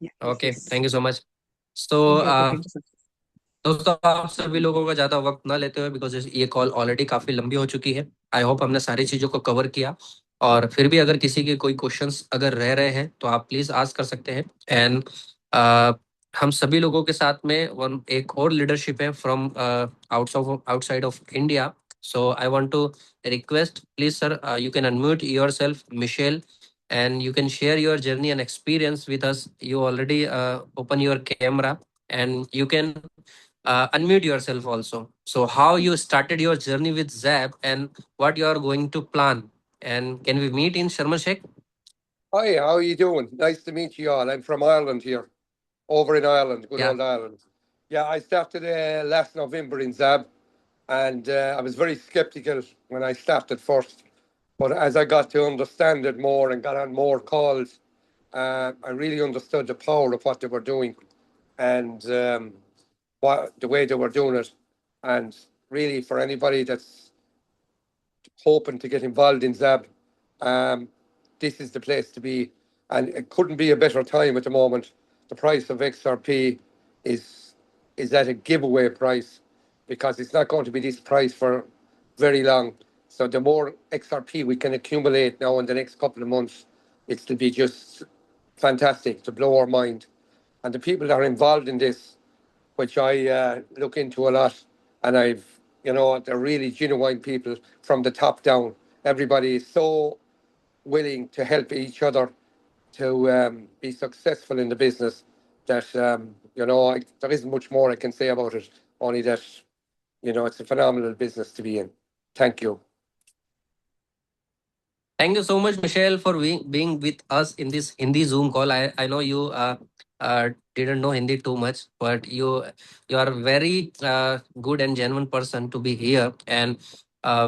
Yes okay, yes. Thank you so much. So okay okay, thank you sir. दोस्तों आप सभी लोगों का ज्यादा वक्त ना लेते हुए, बिकॉज ये कॉल ऑलरेडी काफी लंबी हो चुकी है, आई होप हमने सारी चीजों को कवर किया। और फिर भी अगर किसी के कोई क्वेश्चंस अगर रह रहे हैं तो आप प्लीज आस्क कर सकते हैं। एंड हम सभी लोगों के साथ में वन एक और लीडरशिप है from outside of India. So I want to request, please sir, you can unmute yourself, Michelle, and you can share your journey and experience with us. You already open your camera and you can unmute yourself also. So how you started your journey with Zap and what you are going to plan, and can we meet in Sharm el Sheikh? Hi, how are you doing? Nice to meet you all. I'm from Ireland here, over in Ireland, good Yeah. old Ireland. Yeah, I started last November in Zab, and I was very skeptical when I started first. But as I got to understand it more and got on more calls, I really understood the power of what they were doing and the way they were doing it. And really, for anybody that's hoping to get involved in Zab, this is the place to be. And it couldn't be a better time at the moment. The price of XRP is at a giveaway price because it's not going to be this price for very long. So the more XRP we can accumulate now in the next couple of months, it'll be just fantastic to blow our mind. And the people that are involved in this, which I look into a lot, and they're really genuine people from the top down. Everybody is so willing to help each other to be successful in the business that, there isn't much more I can say about it, only that, it's a phenomenal business to be in. Thank you. Thank you so much, Michelle, for being with us in this Hindi Zoom call. I know you didn't know Hindi too much, but you are a very good and genuine person to be here. And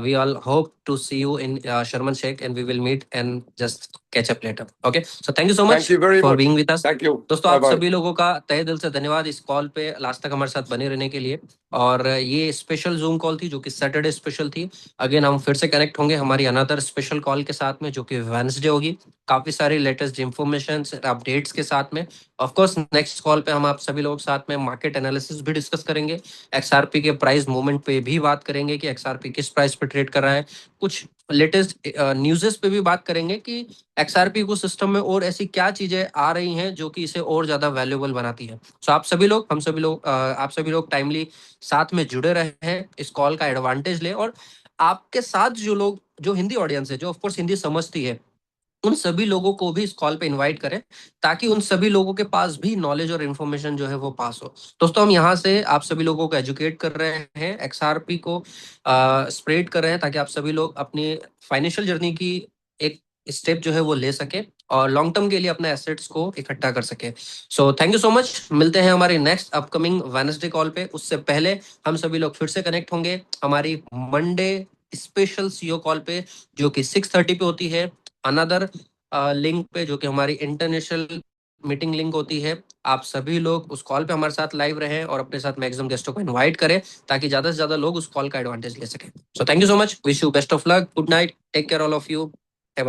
we all hope to see you in Sharm el Sheikh, and we will meet and just catch up later. Okay. So thank you so much Thank you very for much. being with us. Thank you. दोस्तों आप Bye-bye. सभी लोगों का तहे दिल से धन्यवाद इस कॉल पे लास्ट तक हमारे साथ बने रहने के लिए। और ये स्पेशल जूम कॉल थी जो कि सैटरडे स्पेशल थी। अगेन हम फिर से कनेक्ट होंगे हमारी अनदर स्पेशल कॉल के साथ में जो कि वेडनेसडे होगी, काफी सारी लेटेस्ट इंफॉर्मेशन अपडेट्स के साथ में। ऑफ कोर्स नेक्स्ट कॉल पे हम आप सभी लोगों के साथ में मार्केट एनालिसिस भी डिस्कस करेंगे, एक्सआरपी के प्राइस मूवमेंट पे भी बात करेंगे कि एक्सआरपी किस प्राइस पे ट्रेड कर रहा है, कुछ लेटेस्ट न्यूज़ेस पे भी बात करेंगे कि एक्सआरपी को सिस्टम में और ऐसी क्या चीजें आ रही हैं जो कि इसे और ज्यादा वैल्यूएबल बनाती है। सो आप सभी लोग टाइमली साथ में जुड़े रहे हैं, इस कॉल का एडवांटेज ले, और आपके साथ जो हिंदी ऑडियंस है, जो ऑफकोर्स हिंदी समझती है, उन सभी लोगों को भी इस कॉल पे इनवाइट करें ताकि उन सभी लोगों के पास भी नॉलेज और इन्फॉर्मेशन जो है वो पास हो। दोस्तों हम यहाँ से आप सभी लोगों को एजुकेट कर रहे हैं, एक्सआरपी को स्प्रेड कर रहे हैं ताकि आप सभी लोग अपनी फाइनेंशियल जर्नी की एक स्टेप जो है वो ले सके और लॉन्ग टर्म के लिए अपने एसेट्स को इकट्ठा कर सके। सो थैंक यू सो मच। मिलते हैं हमारे नेक्स्ट अपकमिंग वेडनेसडे कॉल पे। उससे पहले हम सभी लोग फिर से कनेक्ट होंगे हमारी मंडे स्पेशल सीओ कॉल पे जो कि 6:30 पे होती है, अनदर लिंक पे जो कि हमारी इंटरनेशनल मीटिंग लिंक होती है। आप सभी लोग उस कॉल पे हमारे साथ लाइव रहें और अपने साथ मैक्सिमम गेस्टों को इनवाइट करें ताकि ज्यादा से ज्यादा लोग उस कॉल का एडवांटेज ले सकें। So thank you so much, wish you best of luck, good night, take care all of you.